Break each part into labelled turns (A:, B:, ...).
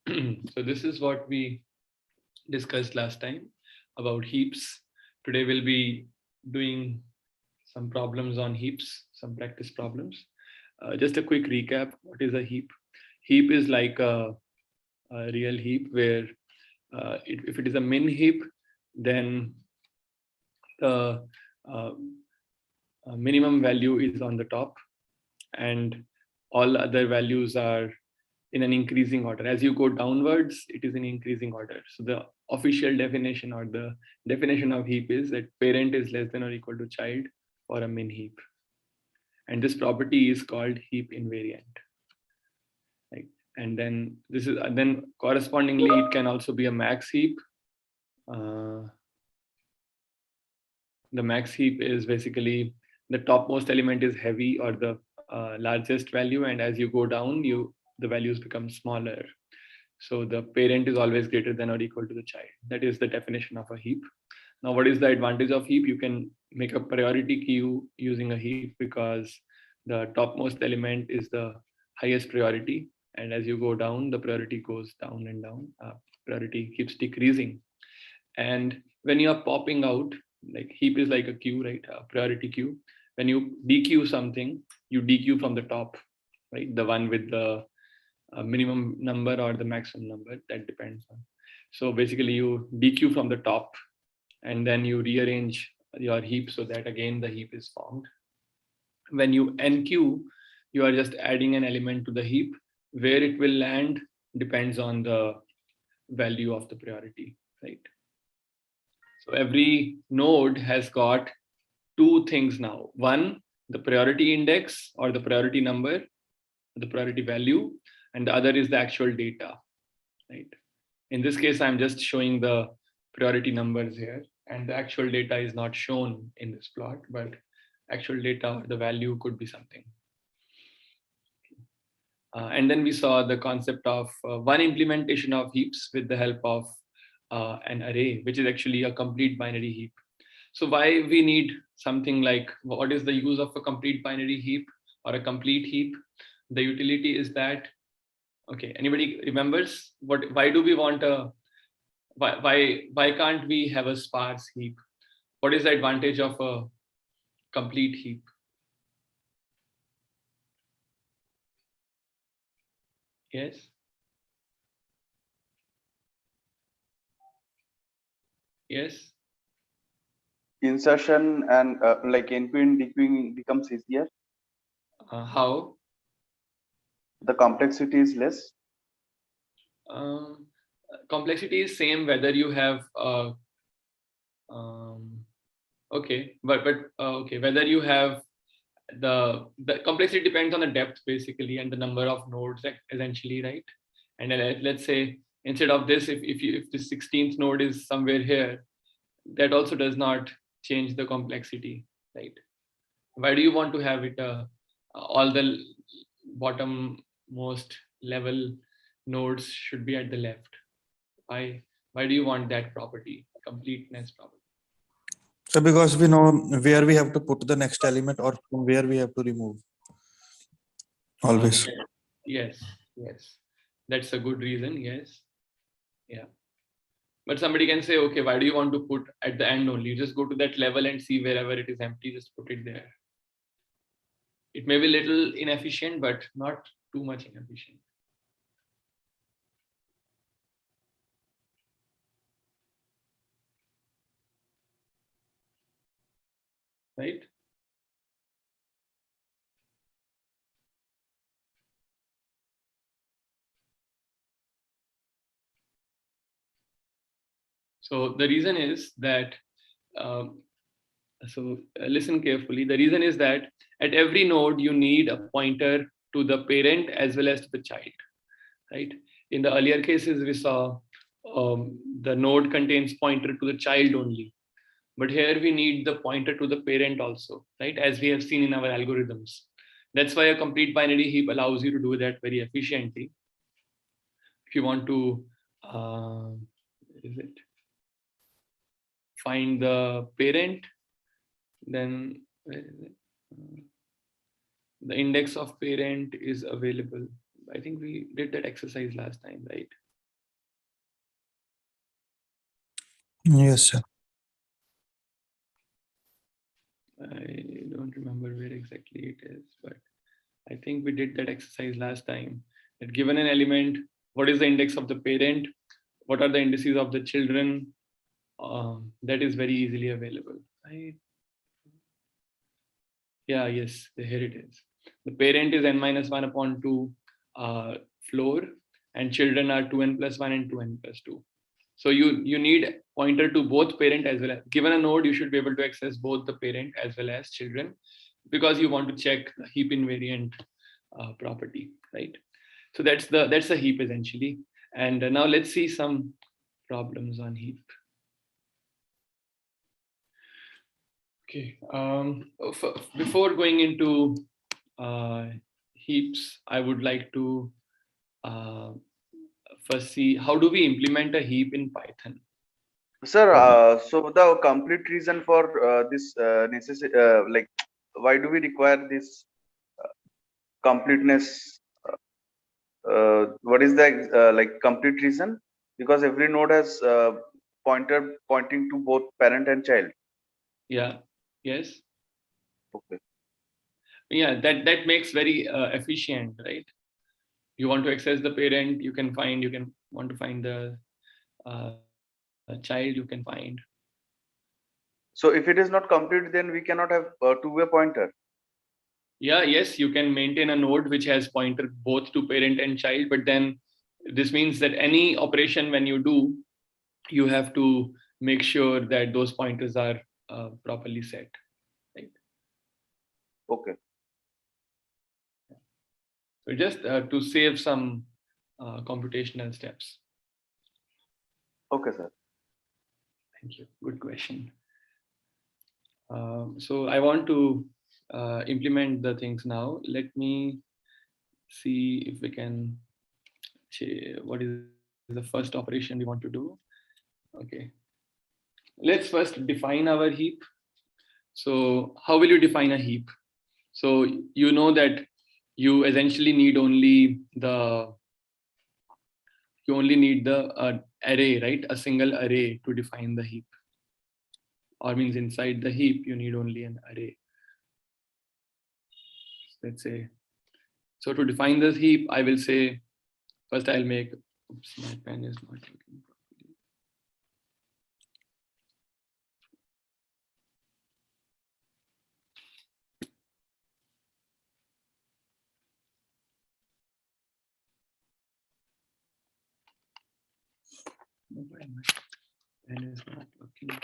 A: So this is what we discussed last time about heaps. Today we'll be doing some problems on heaps, some practice problems. Just a quick recap. What is a heap? Heap is like a real heap where if it is a min heap, then the uh, minimum value is on the top and all other values are in an increasing order. As you go downwards, it is in increasing order. So the official definition or the definition of heap is that parent is less than or equal to child for a min heap. And this property is called heap invariant. Right? And then this is then correspondingly, it can also be a max heap. The max heap is basically the topmost element is heavy or the largest value, and as you go down, the values become smaller. So the parent is always greater than or equal to the child. That is the definition of a heap. Now, what is the advantage of heap? You can make a priority queue using a heap because the topmost element is the highest priority, and as you go down, the priority goes down and down. Priority keeps decreasing, and when you are popping out, like heap is like a queue, right? A priority queue. When you dequeue something, you dequeue from the top, right? The one with the minimum number or the maximum number, that depends on. So basically you dequeue from the top and then you rearrange your heap so that again the heap is formed. When you enqueue, you are just adding an element to the heap. Where it will land depends on the value of the priority, right? So every node has got two things now. One, the priority index or the priority number, the priority value, and the other is the actual data, right? In this case, I'm just showing the priority numbers here, and the actual data is not shown in this plot, but actual data, the value could be something. And then we saw the concept of one implementation of heaps with the help of an array, which is actually a complete binary heap. So why we need something like, what is the use of a complete binary heap or a complete heap? The utility is that, okay, anybody remembers why do we want a, why can't we have a sparse heap? What is the advantage of a complete heap? Yes. Yes.
B: Insertion and like enqueuing, dequeuing becomes easier.
A: How?
B: The complexity is less.
A: Complexity is same whether you have okay, but okay, whether you have the complexity depends on the depth basically and the number of nodes essentially, right? And let's say instead of this, if the 16th node is somewhere here, that also does not change the complexity, right? Why do you want to have it all the bottom most level nodes should be at the left? Why do you want that property, completeness property?
C: So because we know where we have to put the next element or from where we have to remove. Always.
A: Yes, yes. That's a good reason, yes. Yeah. But somebody can say, okay, why do you want to put at the end only? You just go to that level and see wherever it is empty, just put it there. It may be a little inefficient, but not too much inefficient. Right? So the reason is that, listen carefully. The reason is that at every node, you need a pointer to the parent as well as to the child, right? In the earlier cases, we saw the node contains pointer to the child only. But here we need the pointer to the parent also, right? As we have seen in our algorithms. That's why a complete binary heap allows you to do that very efficiently. If you want to, find the parent, then where is it? The index of parent is available. I think we did that exercise last time, right?
C: Yes, sir.
A: I don't remember where exactly it is, but I think we did that exercise last time. That given an element, what is the index of the parent? What are the indices of the children? That is very easily available. Yes, here it is. The parent is n-1 upon 2 floor, and children are 2n plus 1 and 2n plus 2. So you need pointer to both parent as well as, given a node, you should be able to access both the parent as well as children, because you want to check the heap invariant property, right? So that's the heap essentially. And now let's see some problems on heap. Okay. Before going into heaps, I would like to first see how do we implement a heap in Python.
B: Sir, so the complete reason for this necessity, like, why do we require this completeness? What is the like complete reason? Because every node has pointer pointing to both parent and child.
A: Yeah. Yes.
B: Okay.
A: Yeah. That makes very efficient, right? You want to access the parent, you can find. You can want to find the child, you can find.
B: So if it is not complete, then we cannot have a two-way pointer.
A: Yeah. Yes. You can maintain a node which has pointer both to parent and child, but then this means that any operation when you do, you have to make sure that those pointers are properly set, right?
B: Okay.
A: So just to save some computational steps.
B: Okay, sir.
A: Thank you. Good question. So I want to implement the things now. Let me see if we can. What is the first operation we want to do? Okay. Let's first define our heap. So how will you define a heap? So you know that you essentially need only the array, right? A single array to define the heap. Or means inside the heap, you need only an array. Let's say, so to define this heap, I will say, first I'll make, oops, my pen is not working properly. No, why my pen is not working.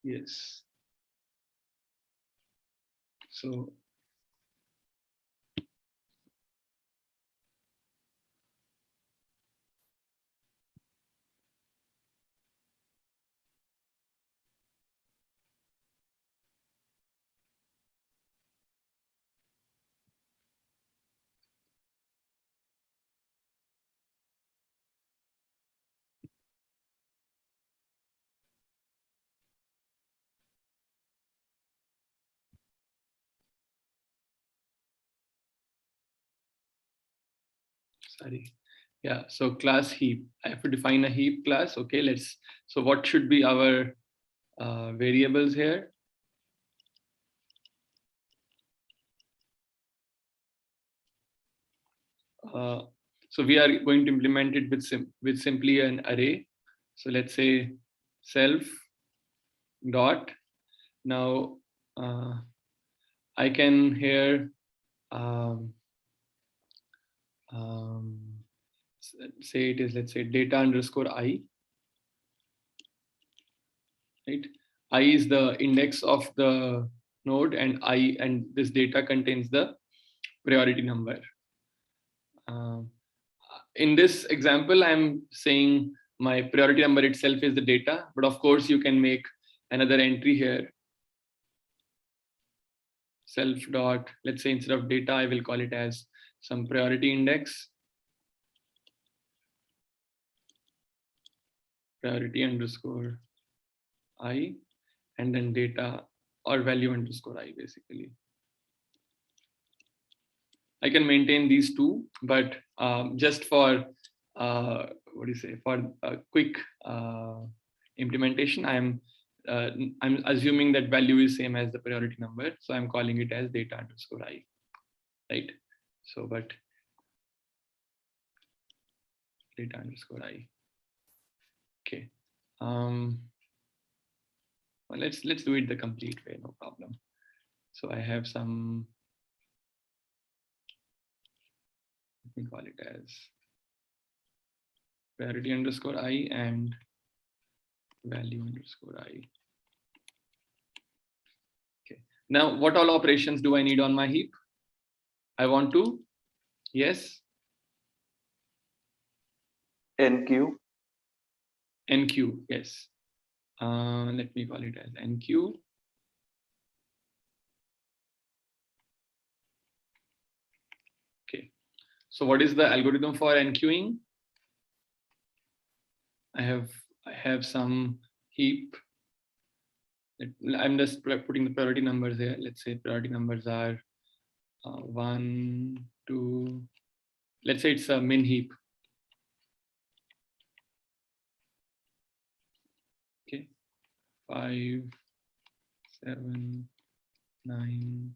A: Yes. So sorry. Yeah, so class heap. I have to define a heap class. Okay, so what should be our variables here? So we are going to implement it with simply an array. So let's say self dot. Now I can here um, um, say it is, let's say, data underscore I, right? I is the index of the node, and this data contains the priority number. In this example, I'm saying my priority number itself is the data, but of course you can make another entry here. Self dot, let's say instead of data, I will call it as some priority index, priority underscore I, and then data or value underscore I basically. I can maintain these two, but just for what do you say, for a quick implementation, I'm assuming that value is same as the priority number, so I'm calling it as data underscore I, right? So, but data underscore I. Okay. Well, let's do it the complete way, no problem. So I have some. Let me call it as priority underscore I and value underscore I. Okay. Now, what all operations do I need on my heap? I want to, yes.
B: Enqueue.
A: Enqueue, yes. Let me call it as enqueue. Okay. So what is the algorithm for enqueuing? I have some heap. I'm just putting the priority numbers here. Let's say priority numbers are 1, 2. Let's say it's a min heap. Okay, 5, 7, 9,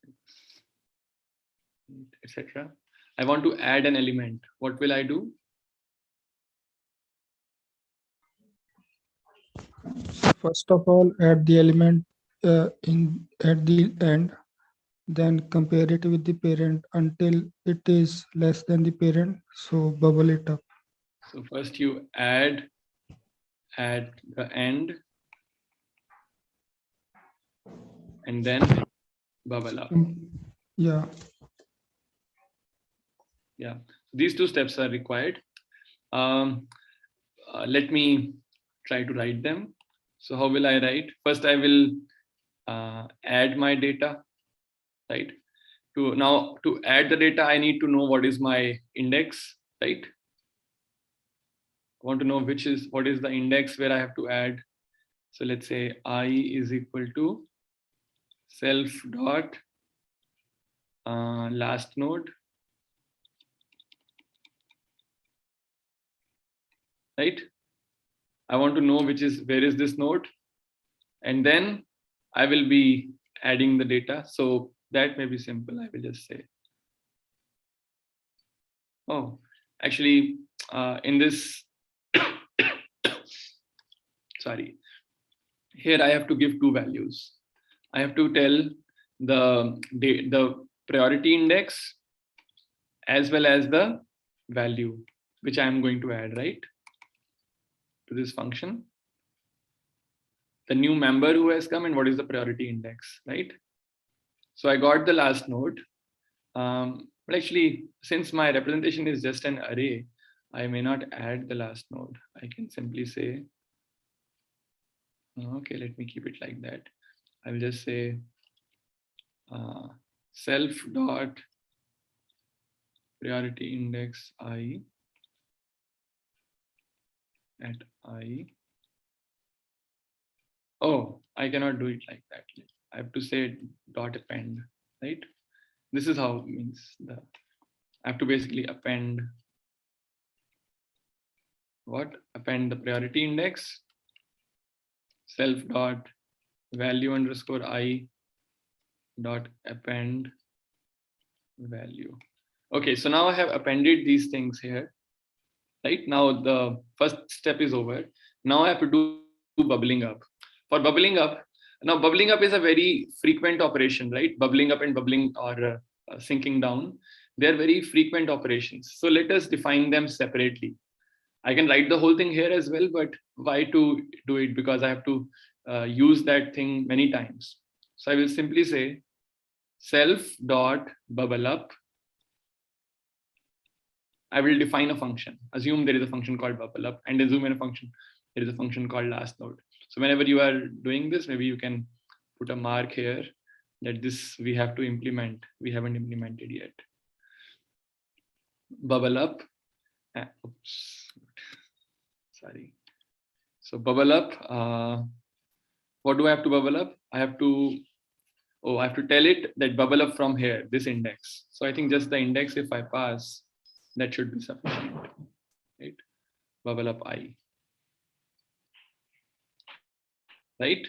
A: 6, 8, etc. I want to add an element. What will I do?
D: First of all, add the element at the end, then compare it with the parent until it is less than the parent. So bubble it up.
A: So first you add at the end and then bubble up.
D: Yeah.
A: Yeah, these two steps are required. Let me try to write them. So how will I write? First, I will add my data, right? To add the data, I need to know what is my index, right? I want to know what is the index where I have to add. So let's say I is equal to self dot last node, right? I want to know where is this node, and then I will be adding the data. So that may be simple. I will just say, oh, actually, in this, sorry, here I have to give two values. I have to tell the priority index as well as the value which I am going to add, right, to this function. The new member who has come and what is the priority index, right? So I got the last node. But actually, since my representation is just an array, I may not add the last node. I can simply say, okay, let me keep it like that. I will just say self dot priority index I at I. Oh, I cannot do it like that. I have to say dot append, right? This is how it means I have to basically append what? Append the priority index, self dot value underscore I dot append value. Okay, so now I have appended these things here, right? Now the first step is over. Now I have to do bubbling up. For bubbling up, now bubbling up is a very frequent operation, right? Bubbling up and bubbling or sinking down, they're very frequent operations. So let us define them separately. I can write the whole thing here as well, but why to do it? Because I have to use that thing many times. So I will simply say self dot bubble up. I will define a function. Assume there is a function called bubble up, and assume in a function there is a function called last node. So whenever you are doing this, maybe you can put a mark here that this we have to implement. We haven't implemented yet. bubble up. Oops, sorry. So bubble up. What do I have to bubble up? I have to tell it that bubble up from here, this index. So I think just the index, if I pass, that should be sufficient, right? Bubble up I, right?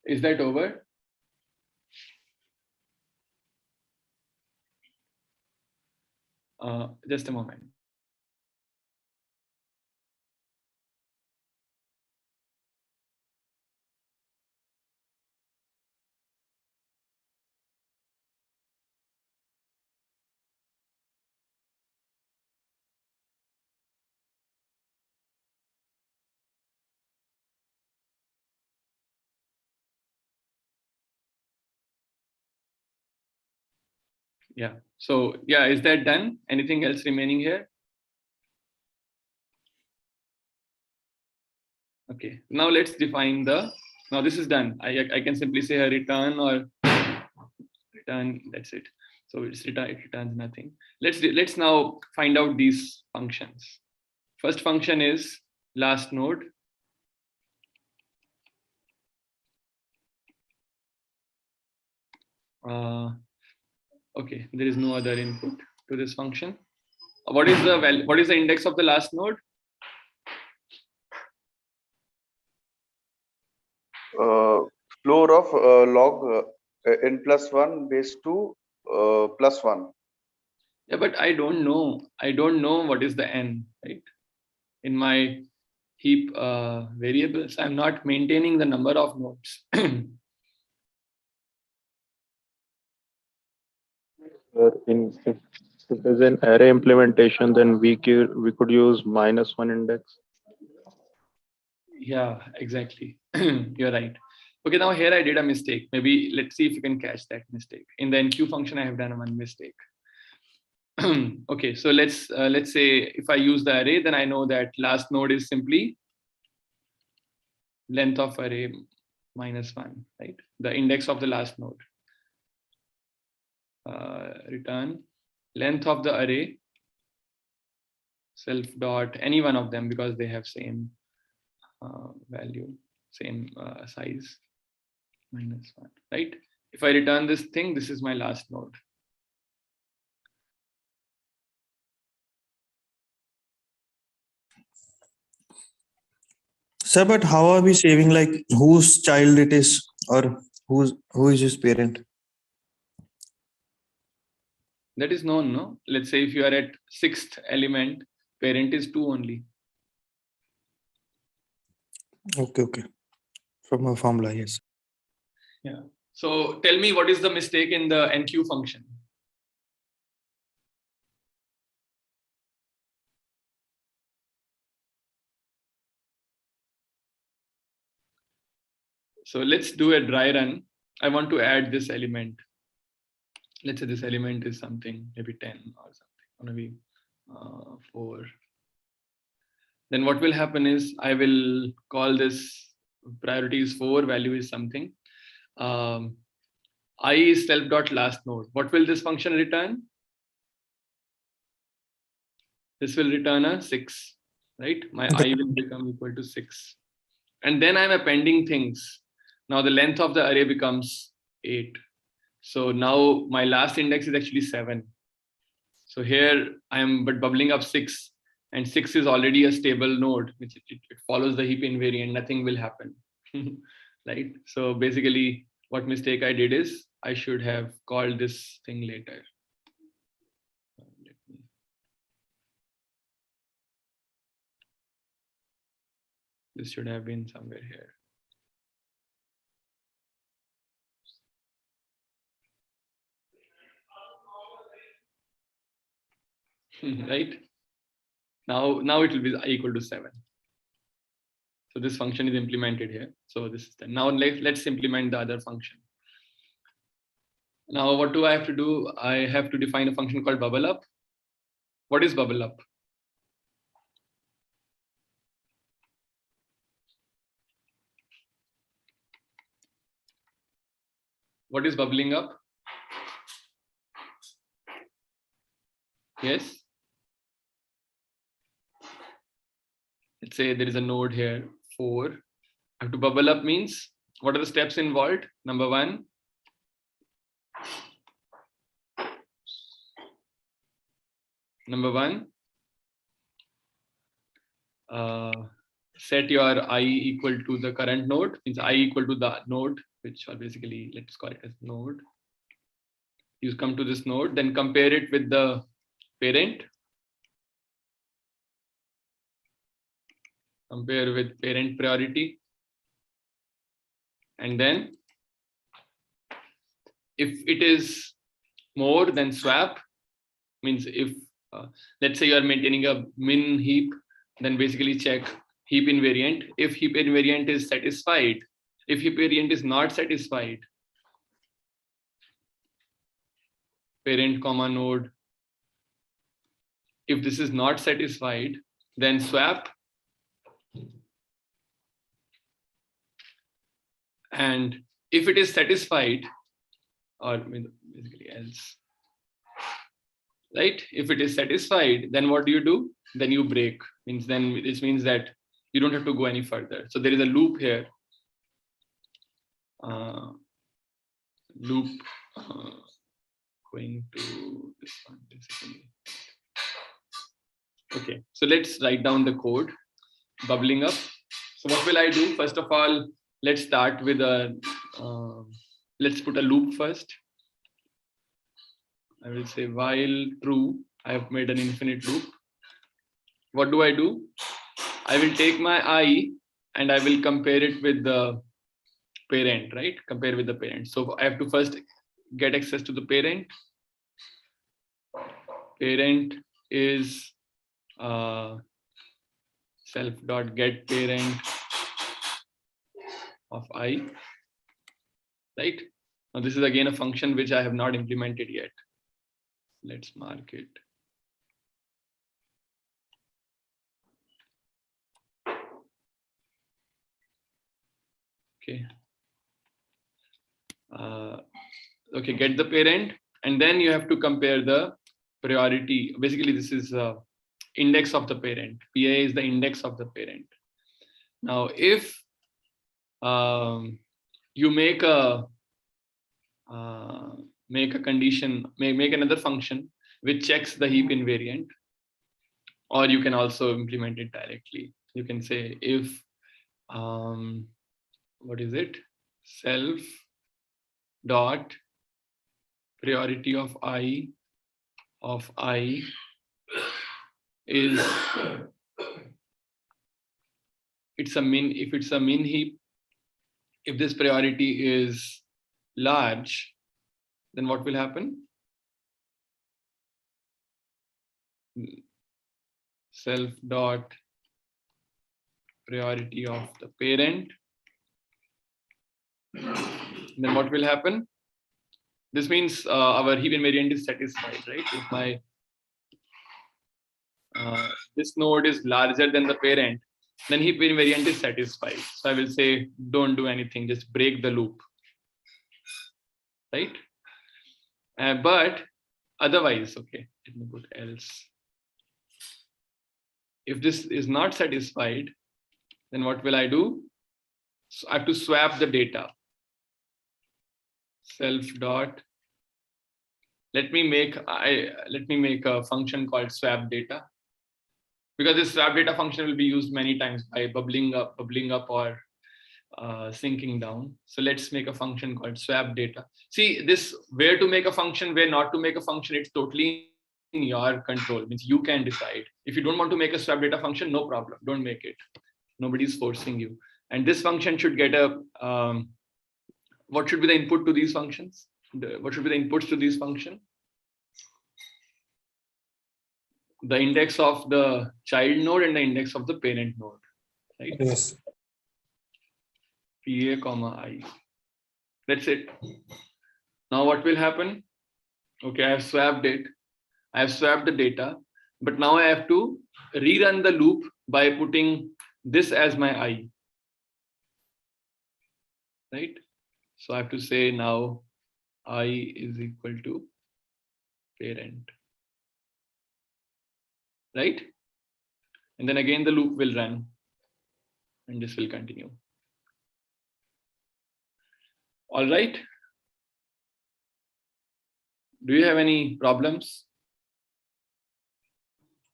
A: Is that over? Just a moment. Yeah. So yeah, is that done? Anything else remaining here? Okay. Now let's define the. Now this is done. I can simply say a return or return. That's it. So it's return. It returns nothing. Let's now find out these functions. First function is last node. Okay, there is no other input to this function. What is the value? What is the index of the last node?
B: Floor of log n plus 1 base 2 plus 1.
A: Yeah, but I don't know. I don't know what is the n, right? In my heap variables, I'm not maintaining the number of nodes.
E: If there's an array implementation, then we could use -1 index.
A: Yeah, exactly. You're right. Okay, now here I did a mistake. Maybe let's see if you can catch that mistake. In the enqueue function, I have done one mistake. Okay, so let's say if I use the array, then I know that last node is simply length of array -1, right? The index of the last node. Return length of the array self dot any one of them because they have same value, same size -1, right? If I return this thing, this is my last node.
C: Sir, but how are we saving like whose child it is or who is his parent?
A: That is known, no? Let's say if you are at 6th element, parent is 2 only.
C: Okay. From a formula, yes.
A: Yeah. So tell me what is the mistake in the enqueue function? So let's do a dry run. I want to add this element. Let's say this element is something, maybe 10 or something, or maybe 4. Then what will happen is I will call this priority is 4, value is something. I is self dot last node. What will this function return? This will return a 6, right? My I will become equal to 6. And then I'm appending things. Now the length of the array becomes 8. So now my last index is actually 7. So here I am but bubbling up 6, and 6 is already a stable node, which it follows the heap invariant, nothing will happen. Right? So basically what mistake I did is I should have called this thing later. This should have been somewhere here. Right? Now it will be equal to 7. So this function is implemented here. So this is 10. Now let's implement the other function. Now what do I have to do? I have to define a function called bubble up. What is bubble up? What is bubbling up? Yes. Let's say there is a node here, 4. I have to bubble up means what are the steps involved? Number 1. Number 1. Set your I equal to the current node, means I equal to the node, which are basically, let's call it as node. You come to this node, then compare it with the parent. Compare with parent priority. And then if it is more, then swap. Means if, let's say you are maintaining a min heap, then basically check heap invariant. If heap invariant is satisfied, if heap invariant is not satisfied, parent comma node. If this is not satisfied, then swap. And if it is satisfied, or basically else, right? If it is satisfied, then what do? Then you break. Means then this means that you don't have to go any further. So there is a loop here. Loop going to this one basically. Okay, so let's write down the code. Bubbling up. So what will I do? First of all, let's start with a, let's put a loop first. I will say while true, I have made an infinite loop. What do? I will take my I and I will compare it with the parent, right? Compare with the parent. So I have to first get access to the parent. Parent is self.get parent of I, right? Now this is again a function which I have not implemented yet. Let's mark it. Okay. Okay, get the parent, and then you have to compare the priority. Basically, this is index of the parent. PA is the index of the parent. Now, if you make a condition, make another function which checks the heap invariant, or you can also implement it directly. You can say if what is it? Self dot priority of I is, it's a min. If it's a min heap, if this priority is large, then what will happen? Self dot priority of the parent. Then what will happen? This means our heap invariant is satisfied, right? If my this node is larger than the parent, then heap invariant is satisfied. So I will say, don't do anything, just break the loop, right? But otherwise, okay, let me put else. If this is not satisfied, then what will I do? So I have to swap the data. Self dot. Let me make a function called swap data, because this swap data function will be used many times by bubbling up or sinking down. So let's make a function called swap data. See this, where to make a function, where not to make a function, it's totally in your control. It means you can decide. If you don't want to make a swap data function, no problem, don't make it. Nobody's forcing you. And this function should get a, what should be the input to these functions? What should be the inputs to these functions? The index of the child node and the index of the parent node, right?
C: Yes.
A: PA comma I. That's it. Now what will happen? Okay, I have swapped it. I have swapped the data, but now I have to rerun the loop by putting this as my I, right? So I have to say now I is equal to parent. right? And then again the loop will run and this will continue. All right. Do you have any problems?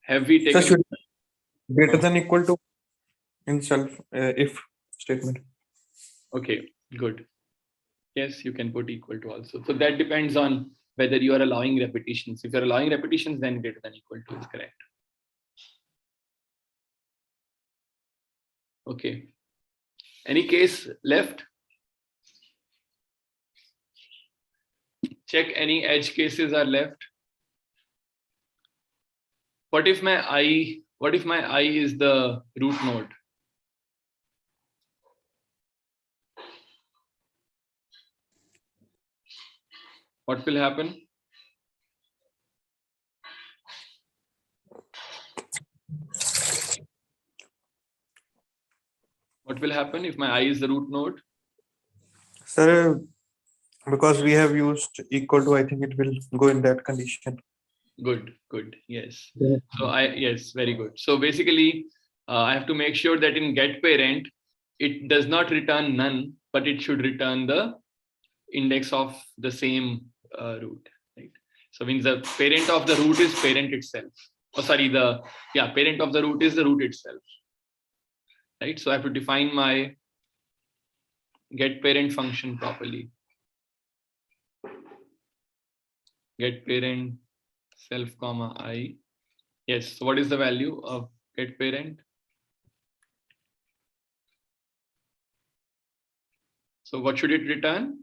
A: Have we
C: Sir,
A: taken?
C: should greater than equal to in self if statement.
A: Okay, good. Yes, you can put equal to also. So that depends on whether you are allowing repetitions. If you're allowing repetitions, then greater than equal to is correct. Okay. Any case left? Check any edge cases are left. What if my I is the root node? What will happen? What will happen if my I is the root node?
C: Sir, because we have used equal to, I think it will go in that condition.
A: Good, good. Yes. So yes, very good. So basically, I have to make sure that in get parent, it does not return none, but it should return the index of the same root, right? So means the parent of the root is parent itself. Oh, sorry, parent of the root is the root itself, right? So I have to define my get parent function properly. Get parent self comma I. Yes. So what is the value of get parent? So what should it return?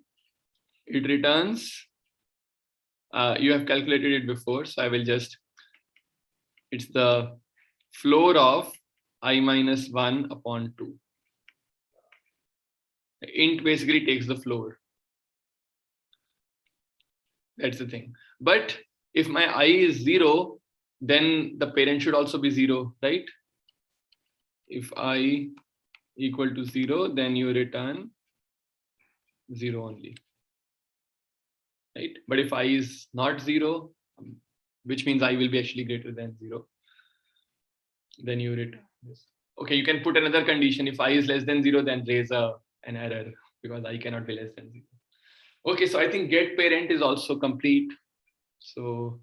A: It returns, you have calculated it before, so I will just, it's the floor of I minus 1 upon 2. Int basically takes the floor. That's the thing. But if my I is 0, then the parent should also be 0, right? If I equal to 0, then you return 0 only. Right? But if I is not 0, which means I will be actually greater than 0, then you return this. Okay, you can put another condition. If I is less than 0, then raise an error because I cannot be less than 0. Okay, so I think get parent is also complete. So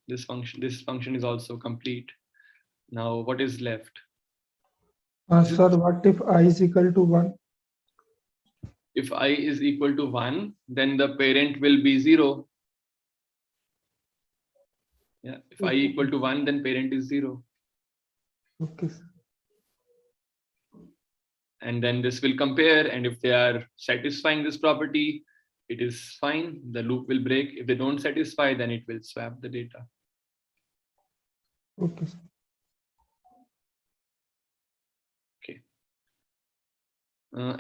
A: this function is also complete. Now what is left?
D: Sir, what if I is equal to 1?
A: If I is equal to 1, then the parent will be 0. Yeah, if I equal to 1, then parent is 0.
D: Okay, sir.
A: And then this will compare, and if they are satisfying this property, it is fine. The loop will break. If they don't satisfy, then it will swap the data.
D: Okay, sir.
A: Okay.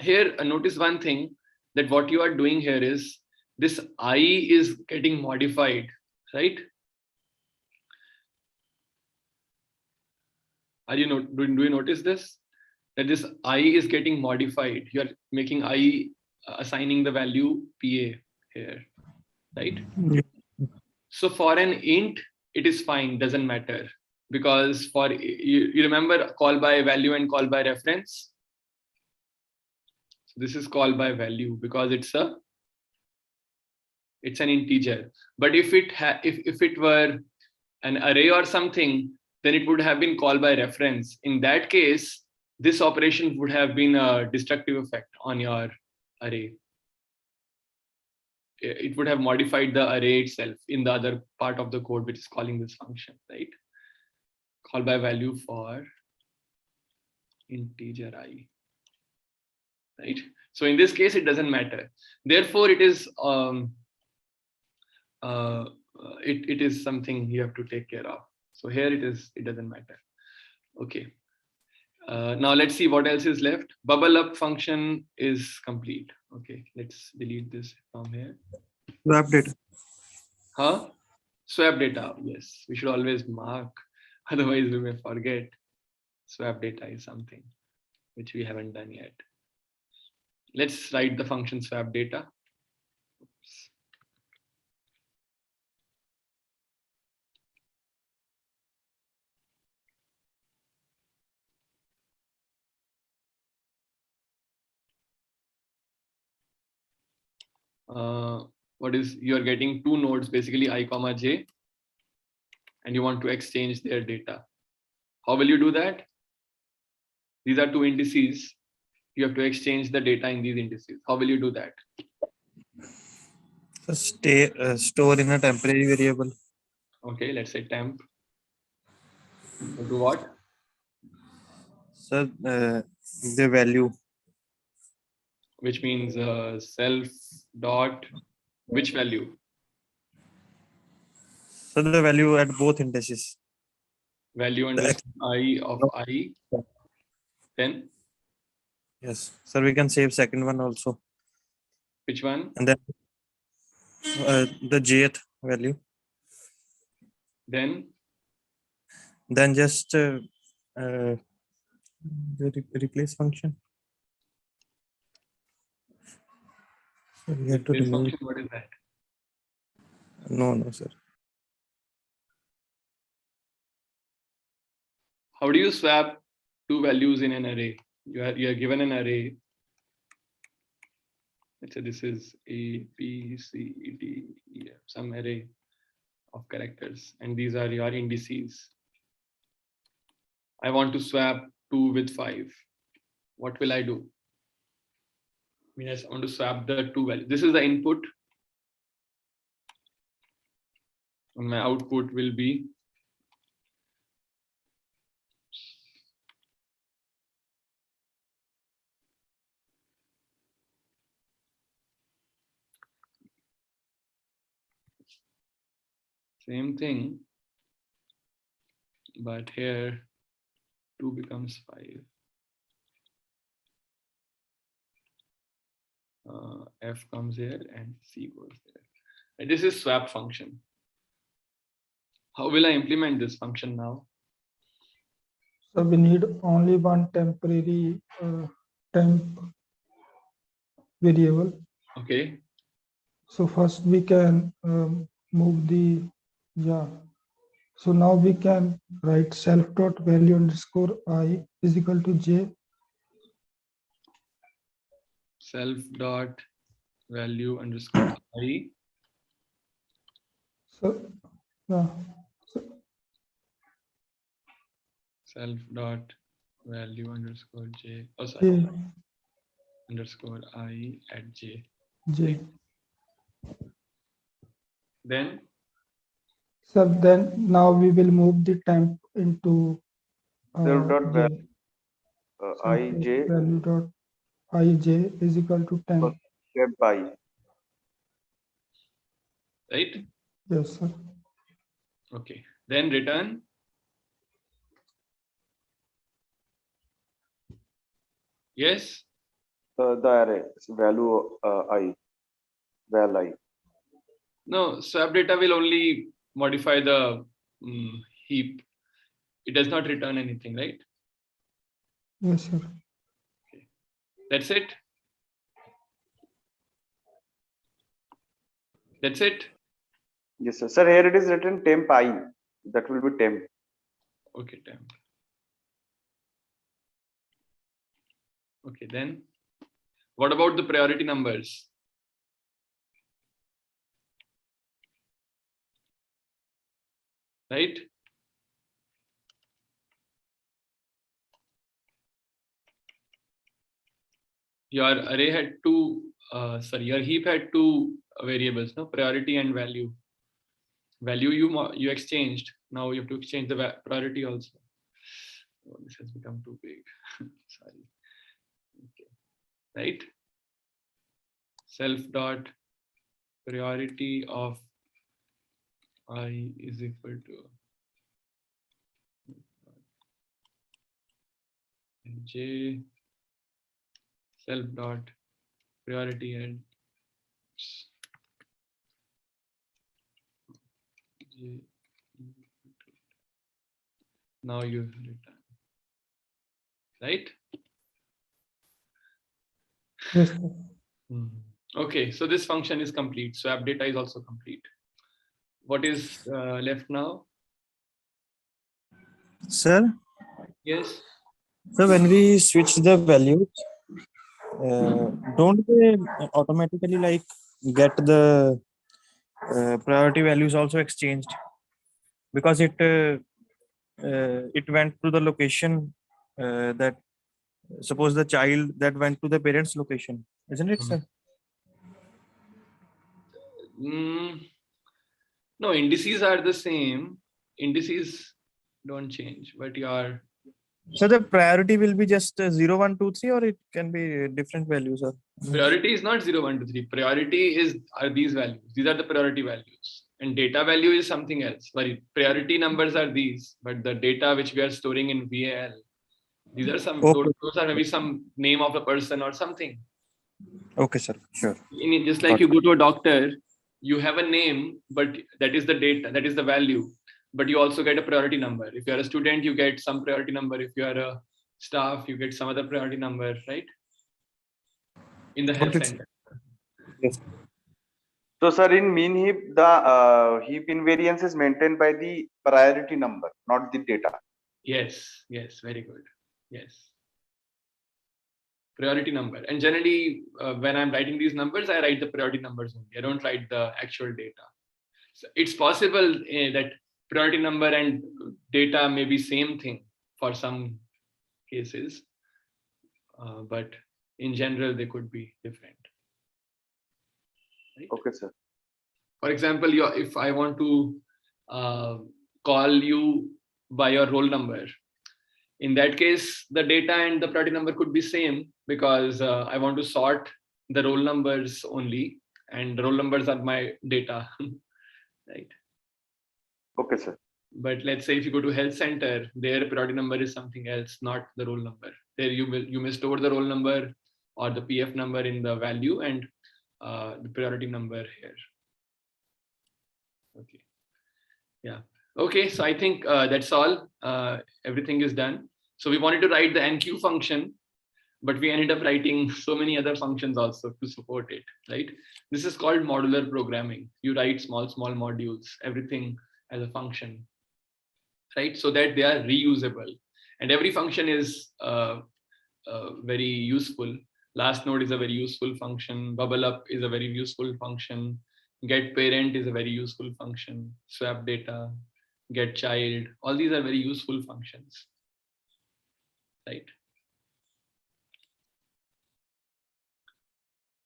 A: Here, notice one thing, that what you are doing here is this I is getting modified, right? Do you notice this? That this I is getting modified. You are making I assigning the value PA here, right?
C: Yeah.
A: So for an int, it is fine, doesn't matter. Because for you remember call by value and call by reference. So this is call by value because it's an integer. But if it were an array or something, then it would have been called by reference. In that case, this operation would have been a destructive effect on your array. It would have modified the array itself in the other part of the code, which is calling this function, right? Call by value for integer I, right? So in this case, it doesn't matter. Therefore, it is it is something you have to take care of. So here it doesn't matter. Okay. Now let's see what else is left. Bubble up function is complete. Okay, let's delete this from here.
C: Swap data.
A: Huh? Swap data. Yes, we should always mark. Otherwise, we may forget. Swap data is something which we haven't done yet. Let's write the function swap data. you are getting two nodes, basically I comma j, and you want to exchange their data. How will you do that? These are two indices. You have to exchange the data in these indices. How will you do that?
C: So store in a temporary variable.
A: Okay, let's say temp. Do what?
C: So the value.
A: Which means self dot which value?
C: So the value at both indices.
A: Value underscore I of I. Then
C: Yes. So we can save second one also.
A: which one?
C: And then the jth value.
A: Then
C: Then just the replace function. So we have to
A: replace
C: remove.
A: function. What is that?
C: No, sir.
A: How do you swap two values in an array? You are given an array. Let's say this is A, B, C, D, E, F, some array of characters, and these are your indices. I want to swap 2 with 5. What will I do? I mean, I want to swap the two values. This is the input, and my output will be same thing, but here 2 becomes 5. F comes here and C goes there. And this is swap function. How will I implement this function now?
D: So we need only one temporary temp variable.
A: Okay.
D: So first we can move the, So now we can write self dot value underscore I is equal to j.
A: Self dot value underscore I.
D: So yeah.
A: Self dot value underscore j. Oh, sorry.
D: J,
A: Underscore I at j.
D: j.
A: Then
D: So then now we will move the temp into
B: Self dot
D: j.
B: ij
D: Value dot ij is equal to temp.
B: temp I.
A: right?
D: Yes, sir.
A: Okay. Then return yes.
B: The array value I, val I.
A: No, swap data will only modify the heap. It does not return anything, right?
D: Yes, sir.
A: That's it. That's it.
B: Yes, sir. Sir, here it is written temp I. That will be temp.
A: Okay, temp. Okay, then what about the priority numbers? Right? Your array had two, your heap had two variables, no, priority and value. Value you exchanged. Now you have to exchange the priority also. Oh, this has become too big. Sorry. Okay. Right? Self dot priority of I is equal to j self dot priority and j. Now you return. Right?
D: Yes, sir.
A: Okay, so this function is complete. Swap data is also complete. What is left now?
C: Sir,
A: Yes.
C: so when we switch the values, don't they automatically like get the priority values also exchanged, because it went to the location that, suppose the child that went to the parents' location, isn't it, sir?
A: No, indices are the same. Indices don't change, but your
C: So the priority will be just 0, 1, 2, 3, or it can be different values. Or
A: priority is not 0, 1, 2, 3. Priority are these values. These are the priority values. And data value is something else. Priority numbers are these, but the data which we are storing in VAL, these are some,
C: okay,
A: those are maybe some name of a person or something.
C: okay, sir, sure.
A: Just like you go to a doctor, you have a name, but that is the data, that is the value. But you also get a priority number. If you are a student, you get some priority number. If you are a staff, you get some other priority number, right? In the health center.
C: Yes.
B: So, sir, in mean heap, the heap invariance is maintained by the priority number, not the data.
A: Yes, yes, very good. Yes. Priority number. And generally, when I'm writing these numbers, I write the priority numbers only. I don't write the actual data. So it's possible that priority number and data may be same thing for some cases, but in general, they could be different. Right?
B: Okay, sir.
A: For example, if I want to call you by your roll number, in that case, the data and the priority number could be same, because I want to sort the roll numbers only, and the roll numbers are my data, right?
B: Okay, sir.
A: But let's say if you go to health center, their priority number is something else, not the roll number. There you may store the roll number or the PF number in the value, and the priority number here. Okay. Yeah. Okay. So I think that's all. Everything is done. So we wanted to write the enqueue function, but we ended up writing so many other functions also to support it, right? This is called modular programming. You write small modules, everything as a function, right? So that they are reusable. And every function is very useful. Last node is a very useful function. Bubble up is a very useful function. Get parent is a very useful function. Swap data, get child. All these are very useful functions, right?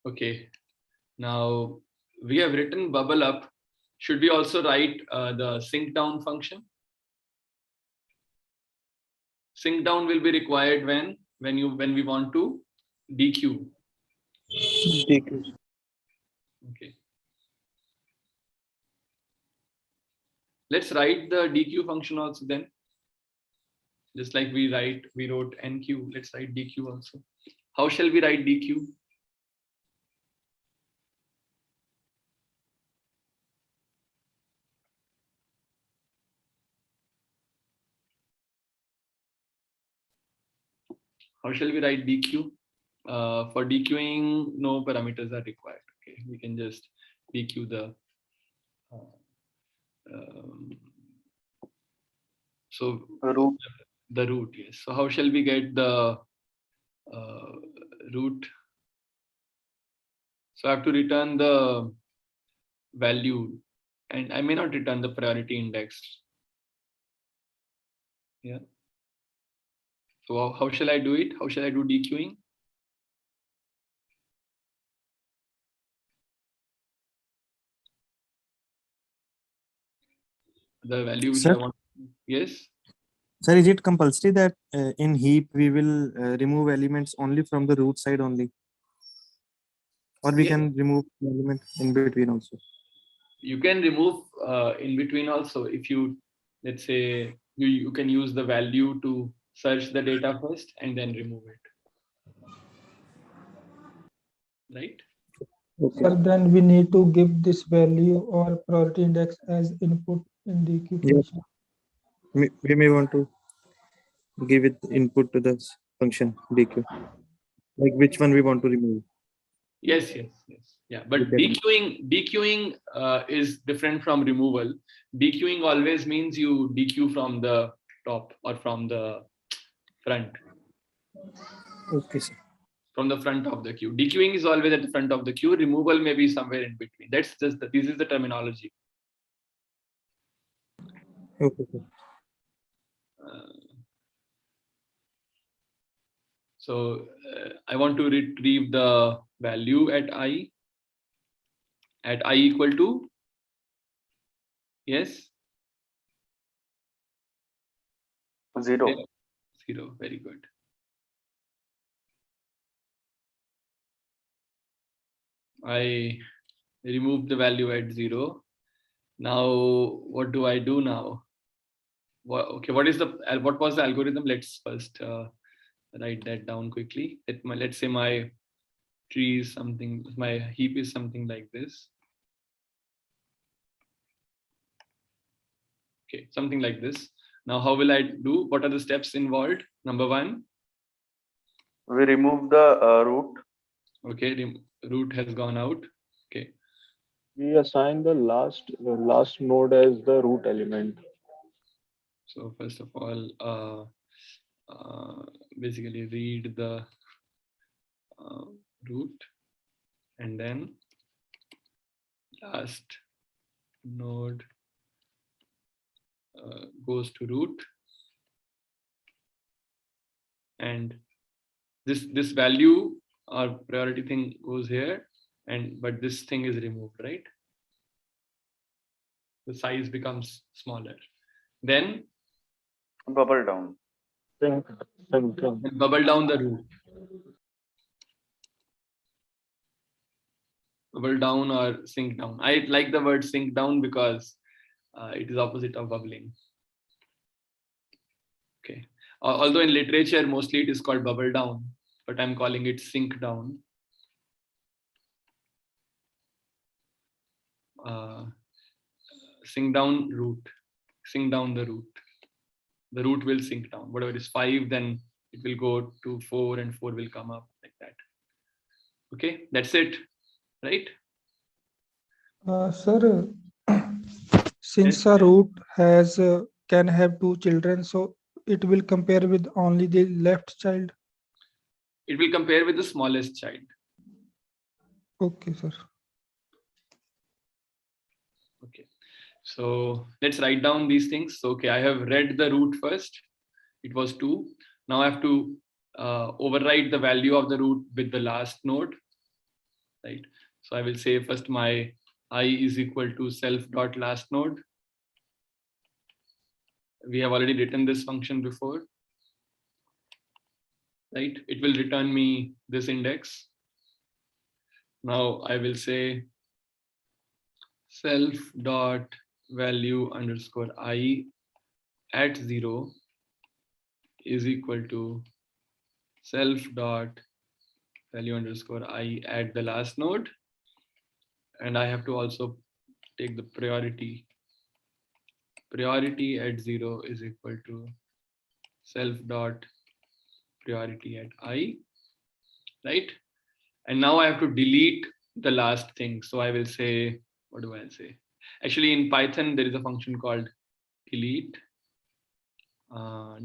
A: Okay. Now we have written bubble up. Should we also write the sync down function? Sync down will be required when we want to dequeue. Okay. Let's write the dequeue function also then. Just like we wrote enqueue, let's write dequeue also. How shall we write dequeue? How shall we write dequeue? For dequeuing, no parameters are required. Okay, we can just dequeue the so
B: Root.
A: the root. Yes. So how shall we get the root? So I have to return the value, and I may not return the priority index. Yeah. So how shall I do it? How shall I do dequeuing? The value which
C: Sir?
A: I want. Yes.
C: Sir, is it compulsory that in heap we will remove elements only from the root side only, or we
A: Yes.
C: can remove the element in between also?
A: You can remove in between also. If you, let's say, you can use the value to search the data first and then remove it. Right?
D: Sir, then we need to give this value or priority index as input in the queue
C: Yes.
D: function.
C: We may want to give it input to the function dequeue, like which one we want to remove.
A: Yes. Yeah, but
C: Okay.
A: dequeuing is different from removal. Dequeuing always means you dequeue from the top or from the front.
C: Okay, sir.
A: from the front of the queue. Dequeuing is always at the front of the queue. Removal may be somewhere in between. That's just this is the terminology.
C: Okay, sir.
A: So I want to retrieve the value at I equal to, yes,
B: 0.
A: Okay. 0. Very good. I remove the value at 0. Now what do I do now? Okay, what was the algorithm? Let's first write that down quickly. Let's say my tree is something, my heap is something like this. Okay, something like this. Now how will I do? What are the steps involved? Number 1.
B: We remove the root.
A: Okay, root has gone out. Okay.
E: We assign the last node as the root element.
A: So first of all, basically read the root, and then last node goes to root, and this value or priority thing goes here, but this thing is removed, right? The size becomes smaller. Then
B: Bubble down.
E: Same thing.
A: bubble down the root. Bubble down or sink down. I like the word sink down because it is opposite of bubbling. Okay. Although in literature mostly it is called bubble down, but I'm calling it sink down. Sink down root. Sink down the root. The root will sink down. Whatever is 5, then it will go to 4, and 4 will come up like that. Okay, that's it, right?
D: Sir, since
A: Yes.
D: a root has can have 2 children, so it will compare with only the left child.
A: It will compare with the smallest child.
D: Okay, sir.
A: Okay, so let's write down these things. So, okay, I have read the root first. It was 2. Now I have to override the value of the root with the last node, right? So I will say first my I is equal to self dot last node. We have already written this function before, right? It will return me this index. Now I will say self dot value underscore I at 0 is equal to self dot value underscore I at the last node, and I have to also take the priority at 0 is equal to self dot priority at I, right? And now I have to delete the last thing. So I will say, what do I say? Actually, in Python, there is a function called delete.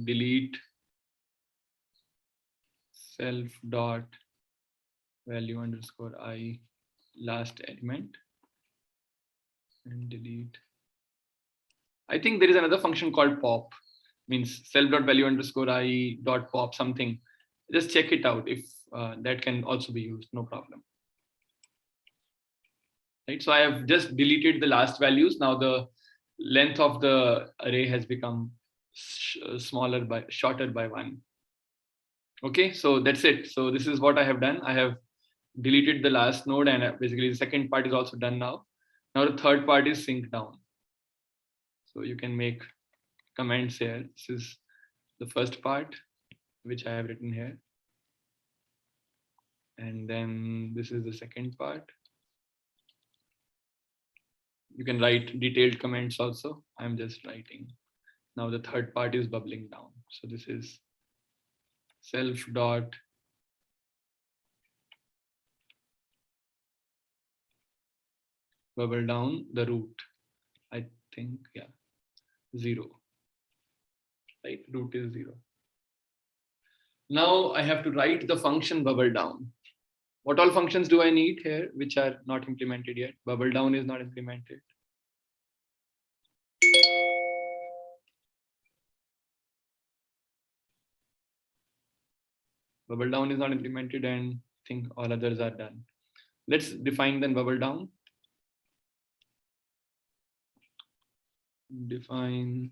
A: Delete self dot value underscore I last element, and delete. I think there is another function called pop, means self dot value underscore I dot pop something. Just check it out if that can also be used, no problem. Right, so I have just deleted the last values. Now the length of the array has become shorter by 1. Okay, so that's it. So this is what I have done. I have deleted the last node, and basically the second part is also done now. Now the third part is sync down. So you can make comments here. This is the first part, which I have written here. And then this is the second part. You can write detailed comments also. I'm just writing. Now the third part is bubbling down. So this is self dot bubble down the root. I think, yeah, 0. Right, root is 0. Now I have to write the function bubble down. What all functions do I need here which are not implemented yet? Bubble down is not implemented. Bubble down is not implemented, and I think all others are done. Let's define then bubble down. Define.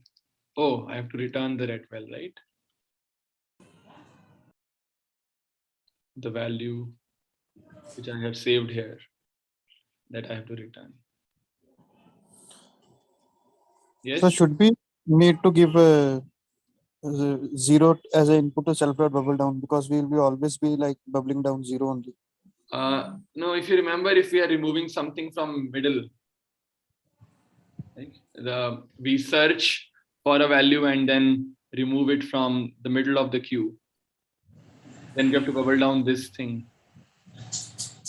A: Oh, I have to return the ret well, right? The value which I have saved here that I have to return. Yes.
C: So should we need to give a 0 as an input to self dot bubble down, because we will be always be like bubbling down 0 only.
A: No, if you remember, if we are removing something from middle, right? We search for a value and then remove it from the middle of the queue. Then we have to bubble down this thing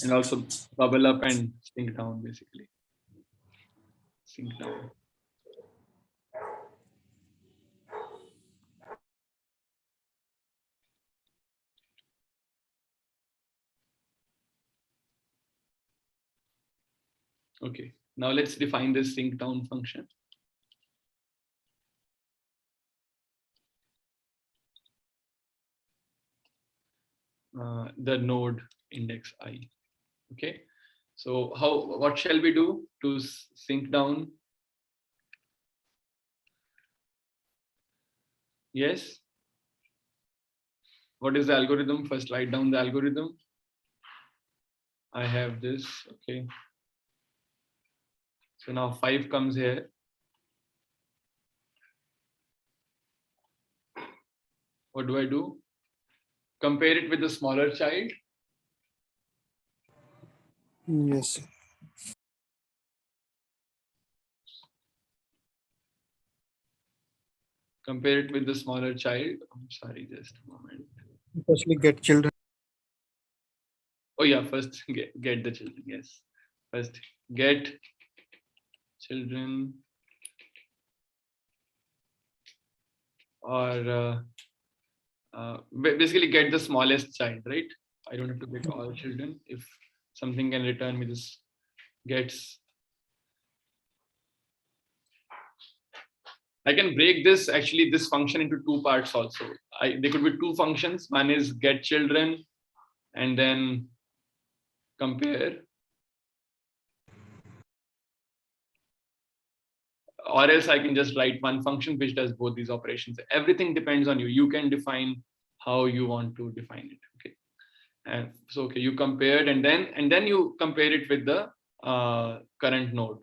A: and also bubble up and sink down, basically. Sink down. Okay, now let's define this sink down function. The node index I. Okay, so what shall we do to sink down? Yes. What is the algorithm? First write down the algorithm. I have this. Okay. So now 5 comes here. What do I do? Compare it with the smaller child.
C: Yes.
A: Compare it with the smaller child. I'm sorry, just a moment.
C: Especially get children.
A: Oh yeah, first get the children. Yes. First get children, or basically get the smallest child, right? I don't have to get all children. If something can return me this gets. I can break this function into 2 parts also. There could be 2 functions. One is get children and then compare. Or else I can just write one function which does both these operations. Everything depends on you. You can define how you want to define it. Okay. And so okay, you compared and then you compare it with the current node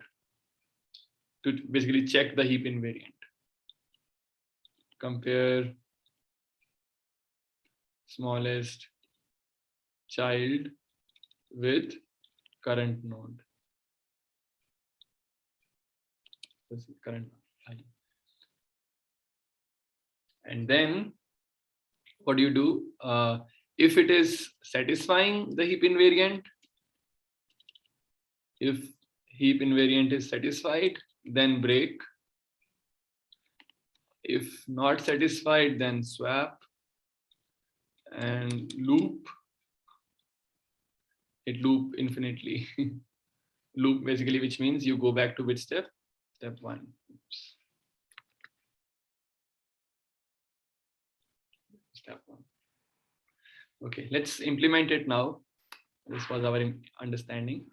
A: to basically check the heap invariant. Compare smallest child with current node. This is current value. And then what do you do? If it is satisfying the heap invariant, if heap invariant is satisfied, then break. If not satisfied, then swap and loop. It loop infinitely. Loop basically, which means you go back to which step? Step 1. Oops. Step 1. Okay, let's implement it now. This was our understanding.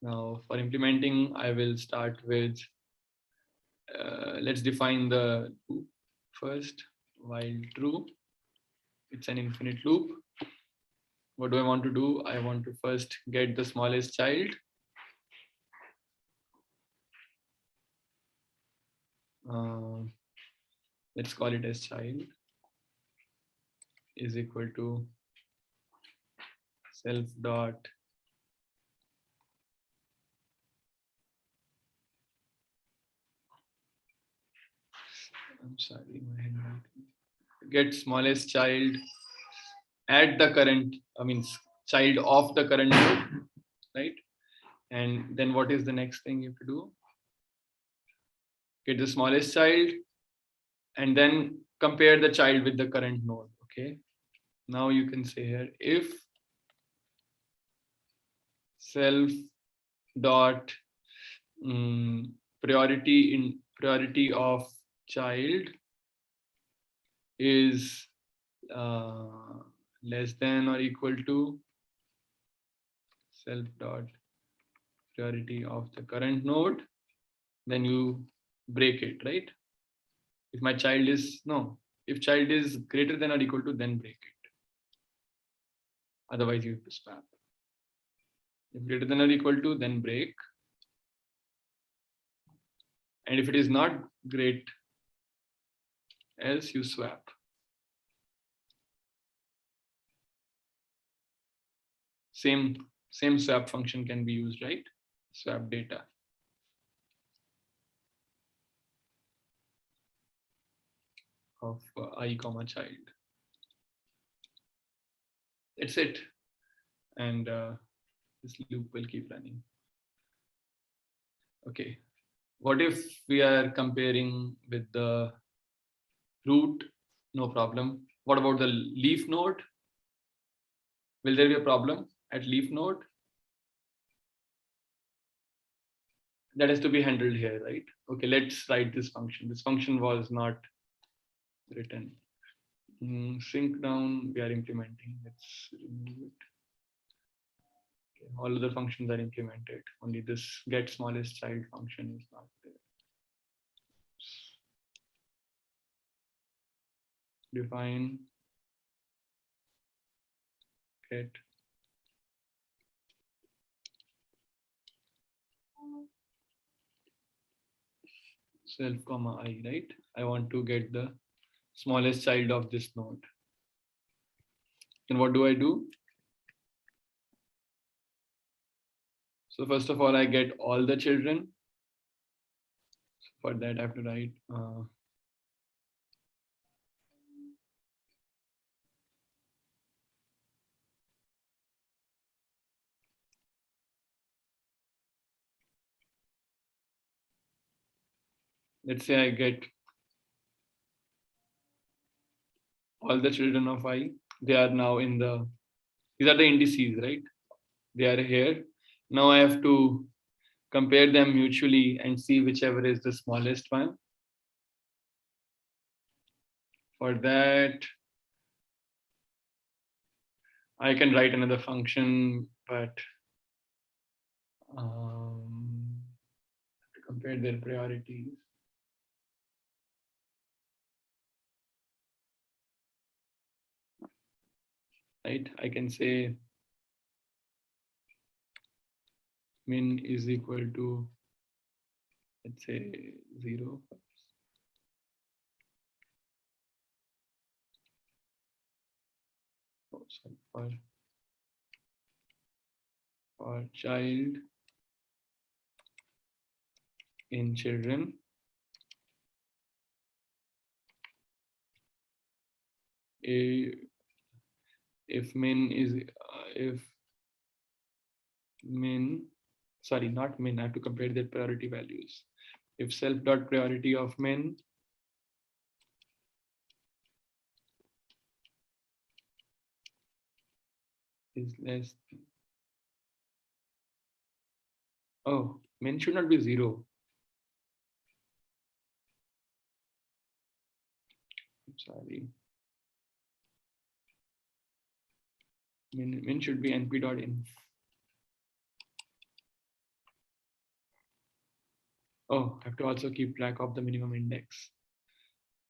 A: Now for implementing, I will start with, let's define the loop first. While true, it's an infinite loop. What do I want to do? I want to first get the smallest child. Let's call it as child is equal to self dot I'm sorry, my handwriting. Get smallest child at the current, child of the current node, right? And then what is the next thing you have to do? Get the smallest child and then compare the child with the current node. Okay. now you can say here, if self dot priority of child is less than or equal to self dot priority of the current node, then you break it, right? If my child is if child is greater than or equal to, then break it. Otherwise you have to swap. If greater than or equal to, then break. And if it is not great, else you swap. Same swap function can be used, right? Swap data. Of I comma child. That's it. And this loop will keep running. Okay. What if we are comparing with the root? No problem. What about the leaf node? Will there be a problem at leaf node? That has to be handled here, right? Okay, let's write this function. This function was not written. Sync down, we are implementing. Let's remove it. Okay, all other functions are implemented. Only this get smallest child function is not there. Define get self comma I, right? I want to get the smallest child of this node. And what do I do? So first of all, I get all the children. For that, I have to write let's say I get all the children of I. They are now in the, these are the indices, right? They are here. Now I have to compare them mutually and see whichever is the smallest one. For that, I can write another function, but to compare their priorities. Right, I can say min is equal to, let's say 0. Oh, sorry, for child in children, if min is if min, sorry, not min, I have to compare their priority values. If self dot priority of min is less, oh, min should not be 0. Sorry, min should be np dot inf. Oh, I have to also keep track of the minimum index.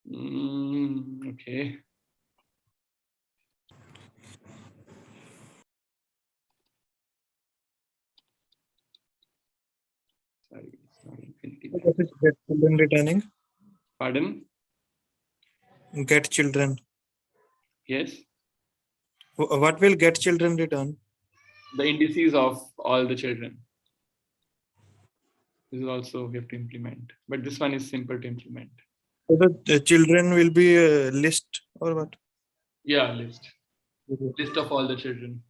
A: Okay. Sorry, it's not infinity.
C: What is get children returning?
A: Pardon?
C: Get children.
A: Yes.
C: What will get children return?
A: The indices of all the children. This is also we have to implement, but this one is simple to implement.
C: So the children will be a list or what?
A: Yeah, list of all the children.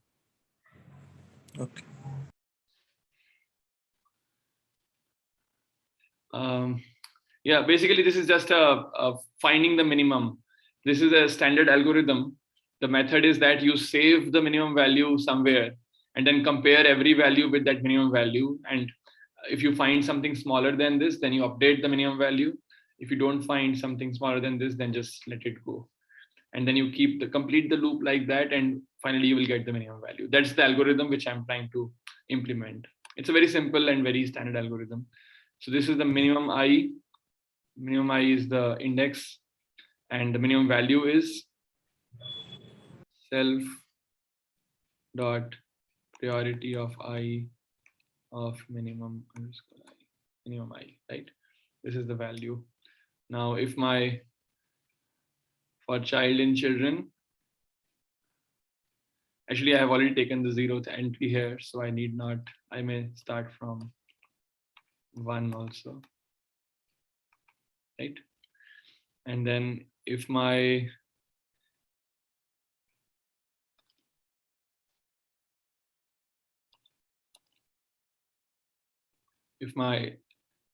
C: Okay.
A: Yeah, basically this is just a finding the minimum. This is a standard algorithm the method is that you save the minimum value somewhere and then compare every value with that minimum value. And if you find something smaller than this, then you update the minimum value. If you don't find something smaller than this, then just let it go. And then you complete the loop like that, and finally you will get the minimum value. That's the algorithm which I'm trying to implement. It's a very simple and very standard algorithm. So this is the minimum I. Minimum I is the index, and the minimum value is self dot priority of I of minimum underscore I, minimum I, right? This is the value. Now, if my, for child in children, actually I have already taken the 0th entry here, so I need not, I may start from 1 also, right? And then if my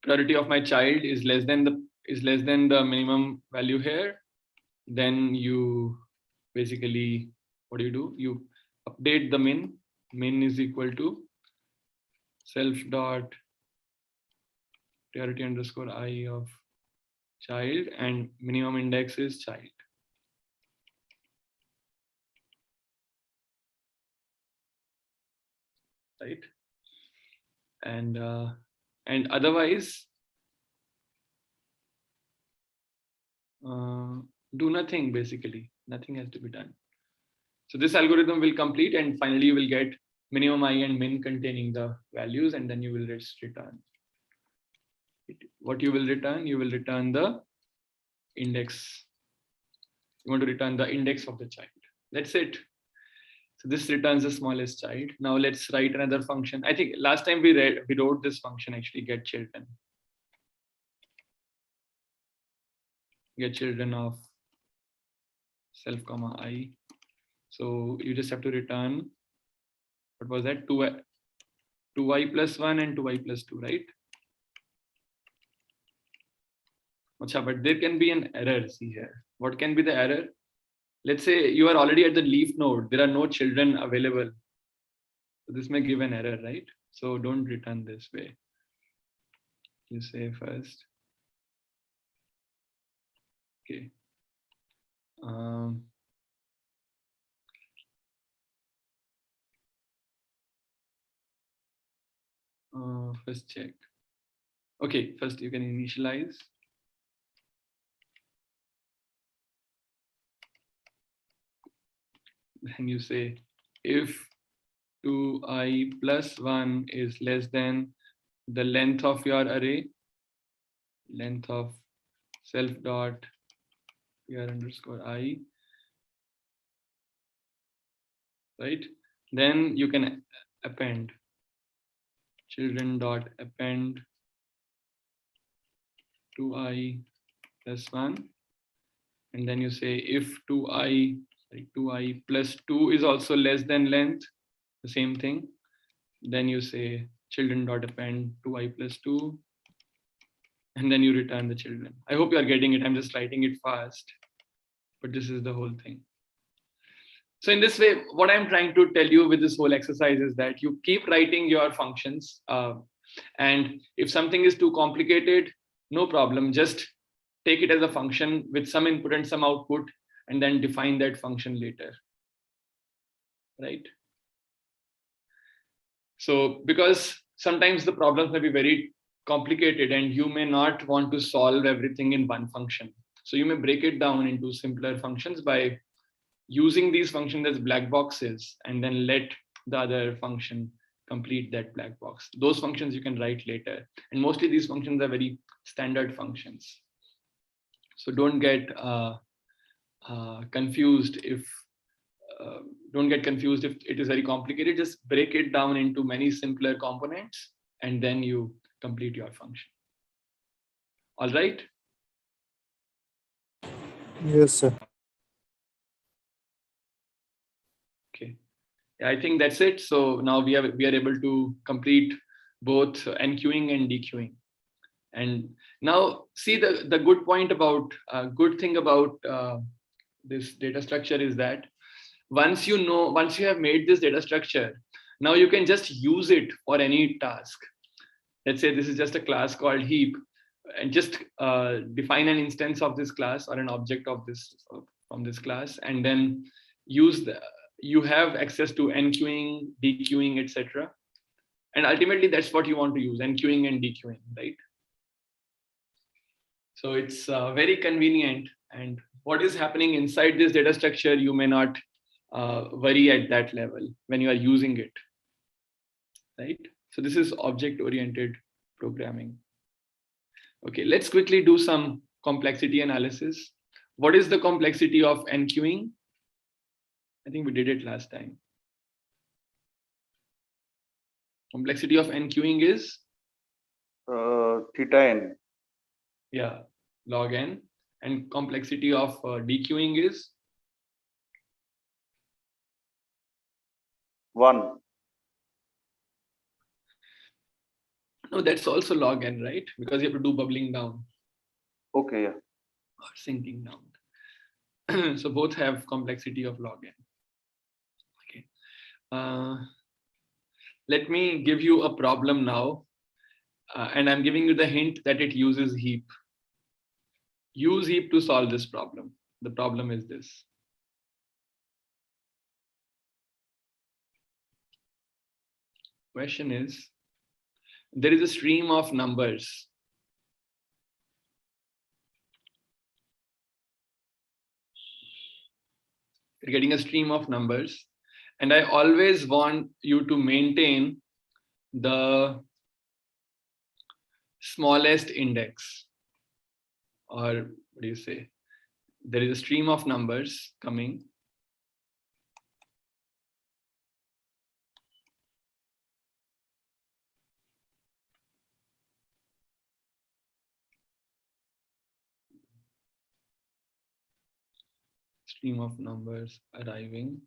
A: priority of my child is less than the minimum value here, then you basically, what do? You update the min. Min is equal to self dot priority underscore I of child, and minimum index is child. Right? And otherwise, do nothing, basically. Nothing has to be done. So this algorithm will complete, and finally you will get minimum I and min containing the values, and then you will just return. What you will return? You will return the index. You want to return the index of the child. That's it. So this returns the smallest child. Now let's write another function. I think last time we wrote this function, actually, get children. Get children of self comma I. So you just have to return, what was that? 2i plus 1 and 2i plus 2, right? But there can be an error. See here. What can be the error? Let's say you are already at the leaf node. There are no children available. So this may give an error, right? So don't return this way. You say first. Okay. First check. Okay, first you can initialize. Then you say if 2i plus 1 is less than the length of your array, length of self dot your underscore I, right? Then you can append children dot append 2i plus 1, and then you say if 2i plus 2 is also less than length, the same thing, then you say children dot append 2i plus 2, and then you return the children. I hope you are getting it. I'm just writing it fast, but this is the whole thing. So in this way, what I'm trying to tell you with this whole exercise is that you keep writing your functions, and if something is too complicated, no problem, just take it as a function with some input and some output, and then define that function later, right? So because sometimes the problems may be very complicated and you may not want to solve everything in one function. So you may break it down into simpler functions by using these functions as black boxes, and then let the other function complete that black box. Those functions you can write later. And mostly these functions are very standard functions. So don't get confused if it is very complicated. Just break it down into many simpler components, and then you complete your function. All right?
C: Yes, sir.
A: Okay. Yeah, I think that's it. So now we are able to complete both enqueuing and dequeuing. And now see the good point about good thing about this data structure is that once you have made this data structure, now you can just use it for any task. Let's say this is just a class called heap, and just define an instance of this class or an object of this from this class, and then you have access to enqueuing, dequeuing, etc. And ultimately that's what you want to use, enqueuing and dequeuing, right? So it's very convenient, and what is happening inside this data structure you may not worry at that level when you are using it, right? So this is object oriented programming. Okay, let's quickly do some complexity analysis. What is the complexity of enqueuing? I think we did it last time. Complexity of enqueuing is
B: theta n.
A: Yeah, log n. And complexity of dequeuing is
B: 1.
A: no, that's also log n, right? Because you have to do bubbling down
B: Okay, yeah.
A: or sinking down. So both have complexity of log n. Okay. Let me give you a problem now, and I'm giving you the hint that it uses heap. Use heap to solve this problem. The problem is this. Question is, there is a stream of numbers. You're getting a stream of numbers, and I always want you to maintain the smallest index, or what do you say? There is a stream of numbers coming. Stream of numbers arriving.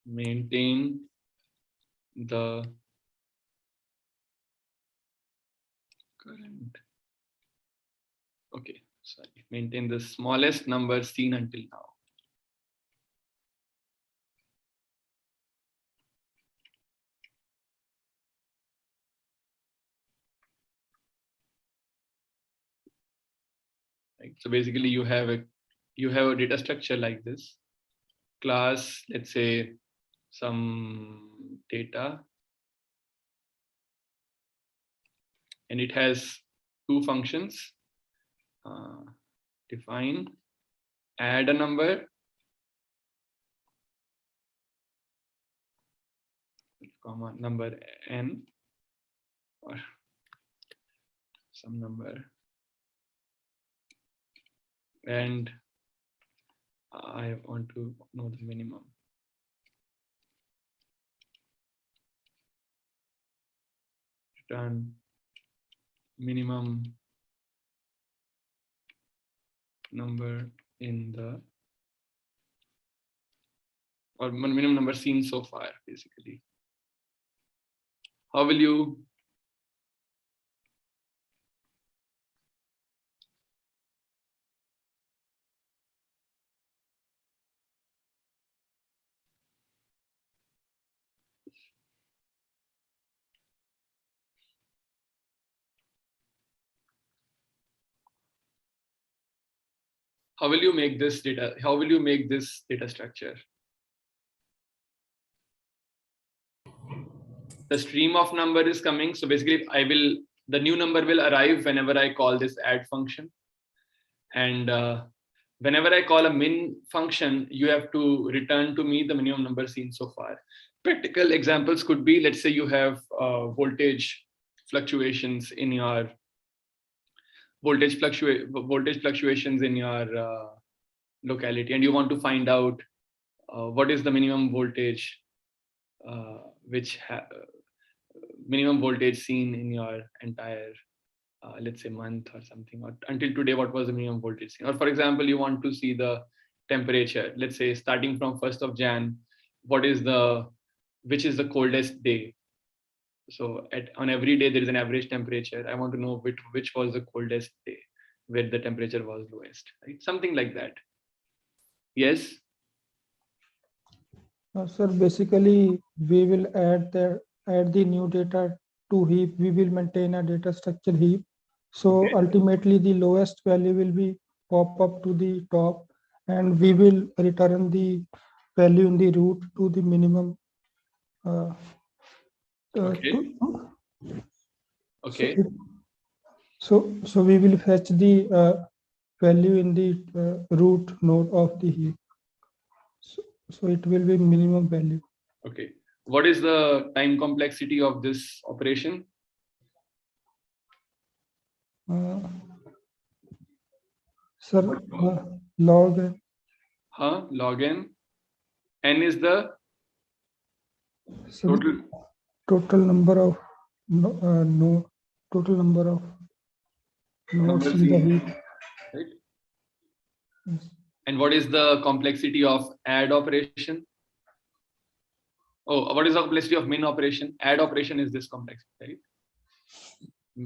A: Maintain the current. Okay, sorry. Maintain the smallest number seen until now. Right. So basically, you have a data structure like this. Class, let's say some data, and it has two functions. Define, add a number, comma number n, or some number, and I want to know the minimum. Return minimum number in the, or minimum number seen so far, basically. How will you make this data? How will you make this data structure? The stream of number is coming. So basically, the new number will arrive whenever I call this add function. And whenever I call a min function, you have to return to me the minimum number seen so far. Practical examples could be, let's say you have voltage fluctuations in your fluctuations in your locality, and you want to find out what is the minimum voltage minimum voltage seen in your entire let's say month or something, or until today what was the minimum voltage seen. Or for example, you want to see the temperature, let's say starting from 1st of Jan, which is the coldest day. So on every day there is an average temperature. I want to know which was the coldest day. where the temperature was lowest, right? Something like that. Yes.
D: Sir, basically, we will add the new data to heap. We will maintain a data structure heap. So
A: Okay.
D: ultimately, the lowest value will be pop up to the top, and we will return the value in the root to the minimum.
A: Okay.
D: So,
A: Okay.
D: so we will fetch the value in the root node of the heap. So it will be minimum value.
A: Okay. What is the time complexity of this operation?
D: Sir, log n.
A: Log n. N is the
D: So total number of total number of nodes
A: numbers
D: in the
A: in,
D: heap.
A: right?
D: Yes.
A: And what is the complexity of add operation? Oh, what is the complexity of min operation? Add operation is this complexity, right?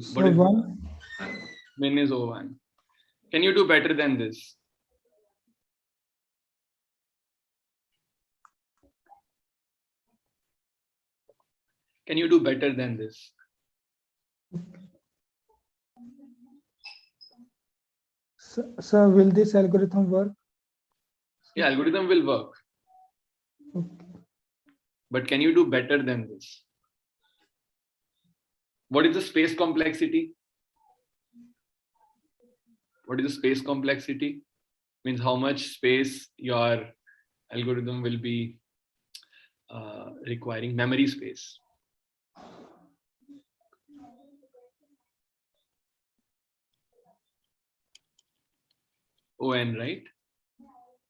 D: So
A: What is
D: one.
A: min is O1. Can you do better than this? Can you do better than this?
D: So will this algorithm work?
A: Yeah, algorithm will work.
D: Okay.
A: But can you do better than this? What is the space complexity? What is the space complexity? Means how much space your algorithm will be requiring, memory space. ON, right?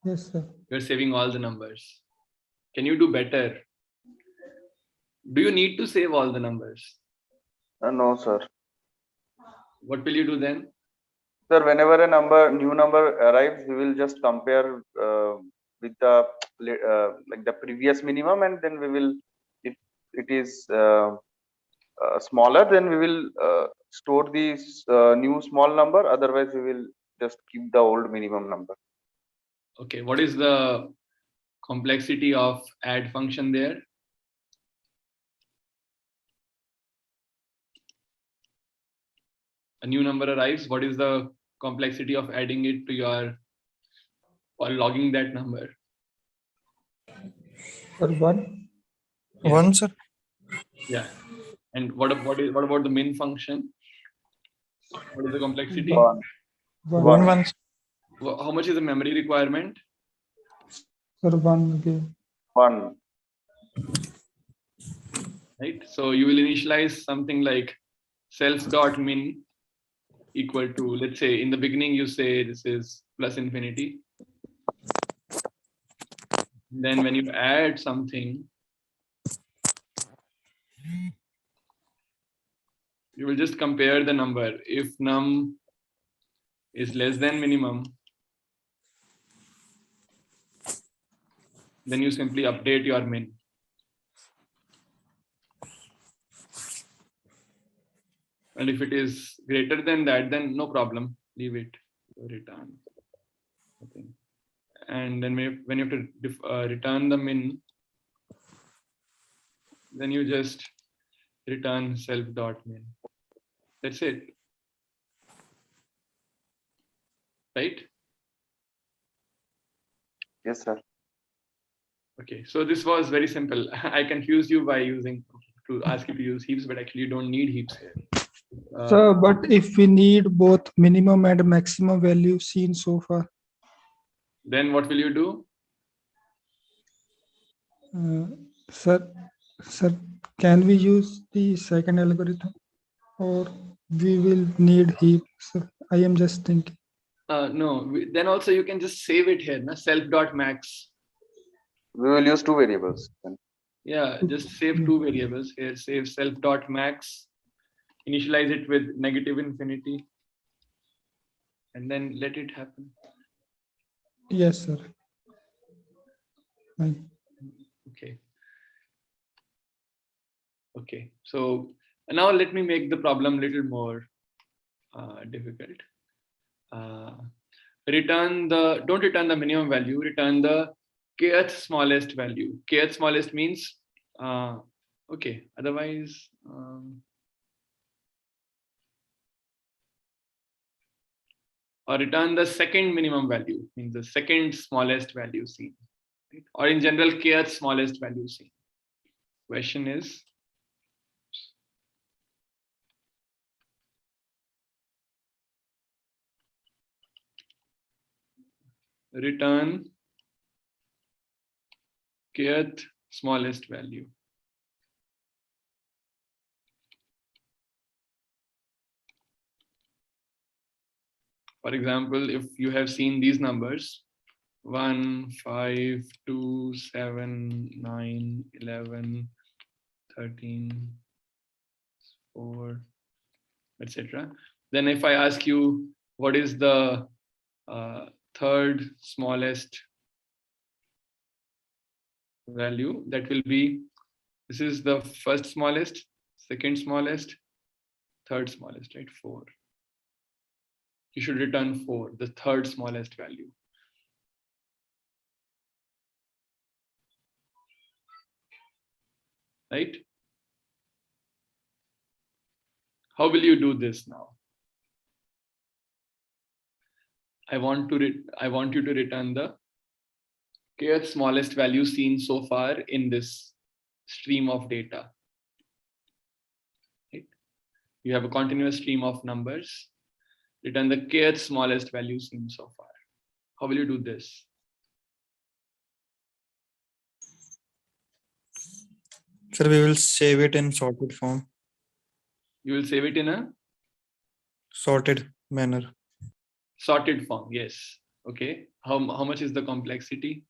D: Yes, sir.
A: You're saving all the numbers. Can you do better? Do you need to save all the numbers?
B: No, sir.
A: What will you do then?
B: Sir, whenever a new number arrives, we will just compare with the like the previous minimum, and then we will, if it is smaller, then we will store the new small number. Otherwise, we will just keep the old minimum number.
A: Okay, what is the complexity of add function there? A new number arrives. What is the complexity of adding it to your, or logging that number?
D: For one.
A: Yes.
C: One, sir.
A: Yeah. And what about the min function? What is the complexity?
B: One.
C: One.
A: How much is the memory requirement?
D: Sir, one again.
B: One.
A: Right. So you will initialize something like self.min equal to, let's say in the beginning you say this is plus infinity. Then when you add something, you will just compare the number. If num is less than minimum, then you simply update your min. And if it is greater than that, then no problem, leave it, return. Okay. And then when you have to return the min, then you just return self.min. That's it. Right?
B: Yes, sir.
A: Okay, so this was very simple. I confused you by to ask you to use heaps, but actually you don't need heaps here.
D: So, but if we need both minimum and maximum value seen so far,
A: then what will you do?
D: sir, can we use the second algorithm, or we will need heap? Sir, I am just thinking.
A: No, then also you can just save it here, na? Self.max.
B: We will use two variables. Then.
A: Yeah, just save two variables here. Save self.max, initialize it with negative infinity, and then let it happen.
D: Yes, sir. Fine.
A: Okay. Okay, so now let me make the problem a little more difficult. don't return the minimum value, return the kth smallest value. Kth smallest means, okay, otherwise, or return the second minimum value, means the second smallest value seen, right? Or in general, kth smallest value seen. Question is, return kth smallest value. For example, if you have seen these numbers, 1, 5, 2, 7, 9, 11, 13, 4, etc. Then if I ask you, what is the third smallest value, that will be, this is the first smallest, second smallest, third smallest, right? 4. You should return 4, the third smallest value. Right? How will you do this now? I want you to return the kth smallest value seen so far in this stream of data. Right? You have a continuous stream of numbers. Return the kth smallest value seen so far. How will you do this?
C: Sir, we will save it in sorted form,
A: You will save it in a
C: sorted manner.
A: sorted form. Yes. Okay. How much is the complexity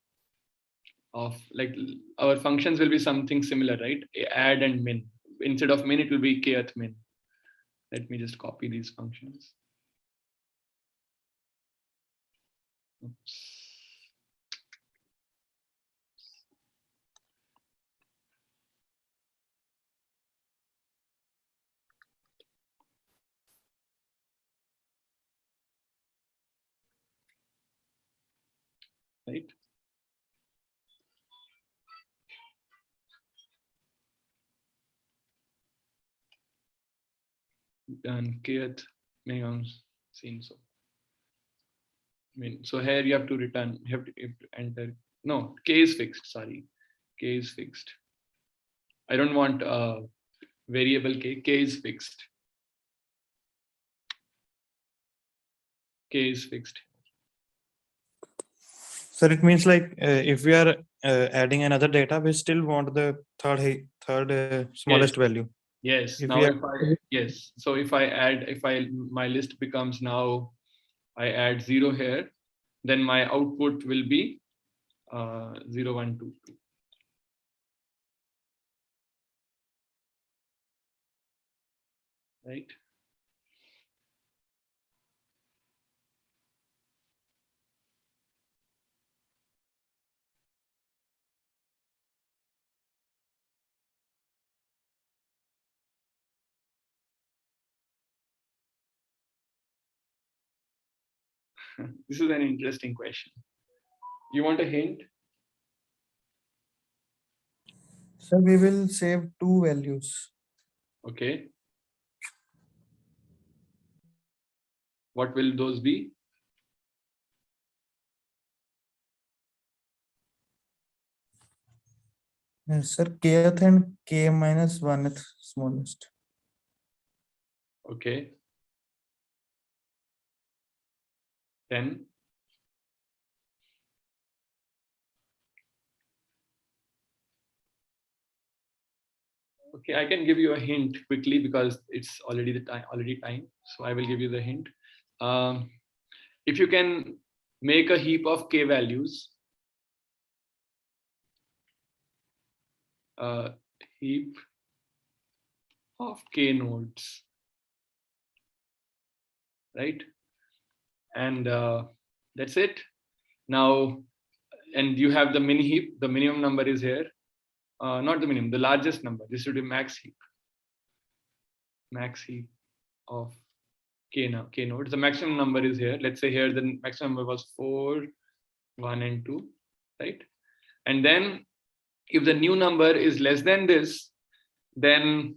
A: of, like, our functions will be something similar, right? Add and min. Instead of min, it will be kth min. Let me just copy these functions. Oops. Right? And kth minimum seen so. So here you have to return, you have to enter, no, k is fixed, sorry. K is fixed. I don't want variable k is fixed. K is fixed.
C: Sir, it means like if we are adding another data, we still want the third smallest value.
A: Yes.
C: If
A: Now
C: we
A: if I, yes. So if I add, my list becomes now, I add 0 here, then my output will be 0, 1, 2, 2. Right? This is an interesting question. You want a hint?
C: So we will save 2 values.
A: Okay. What will those be?
C: Sir, kth and k minus 1th smallest.
A: Okay. Then okay, I can give you a hint quickly because it's already time. So I will give you the hint. If you can make a heap of k values, heap of k nodes, right? And that's it. Now, and you have the mini heap. The minimum number is here. Not the minimum, the largest number. This should be max heap. Max heap of k nodes. The maximum number is here. Let's say here the maximum number was 4, 1 and 2, right? And then if the new number is less than this, then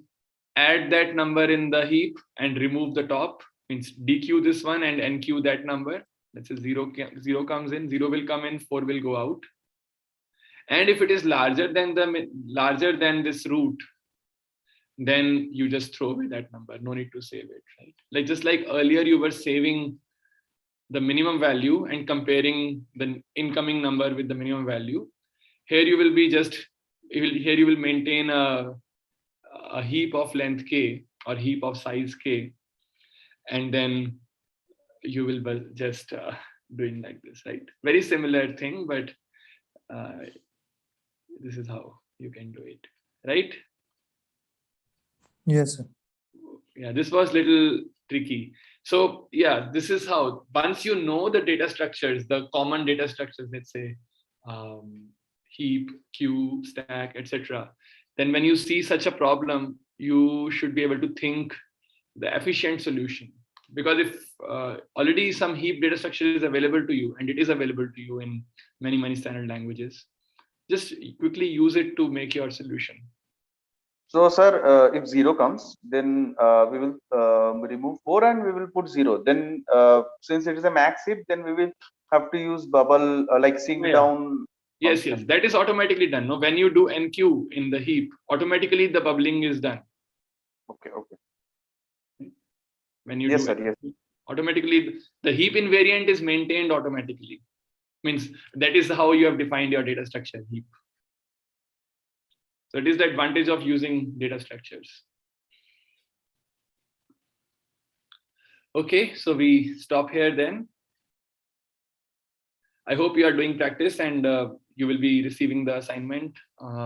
A: add that number in the heap and remove the top, means dequeue this one and enqueue that number. Let's say 0 comes in, 0 will come in, 4 will go out. And if it is larger than this root, then you just throw away that number. No need to save it, right? Like just like earlier, you were saving the minimum value and comparing the incoming number with the minimum value. Here you will be here you will maintain a heap of length k or heap of size k, and then you will just doing like this, right? Very similar thing, but this is how you can do it, right?
C: Yes, sir.
A: Yeah, this was little tricky. So yeah, this is how, once you know the data structures, the common data structures, let's say heap, queue, stack, etc., then when you see such a problem, you should be able to think the efficient solution. Because if already some heap data structure is available to you, and it is available to you in many standard languages, just quickly use it to make your solution.
B: So, sir, if 0 comes, then we will remove 4 and we will put 0. Then, since it is a max heap, then we will have to use bubble, like sync down.
A: Yes, that is automatically done. No, when you do enqueue in the heap, automatically the bubbling is done.
B: Okay.
A: When you automatically the heap invariant is maintained automatically. Means that is how you have defined your data structure heap. So it is the advantage of using data structures. Okay, so we stop here then. I hope you are doing practice and you will be receiving the assignment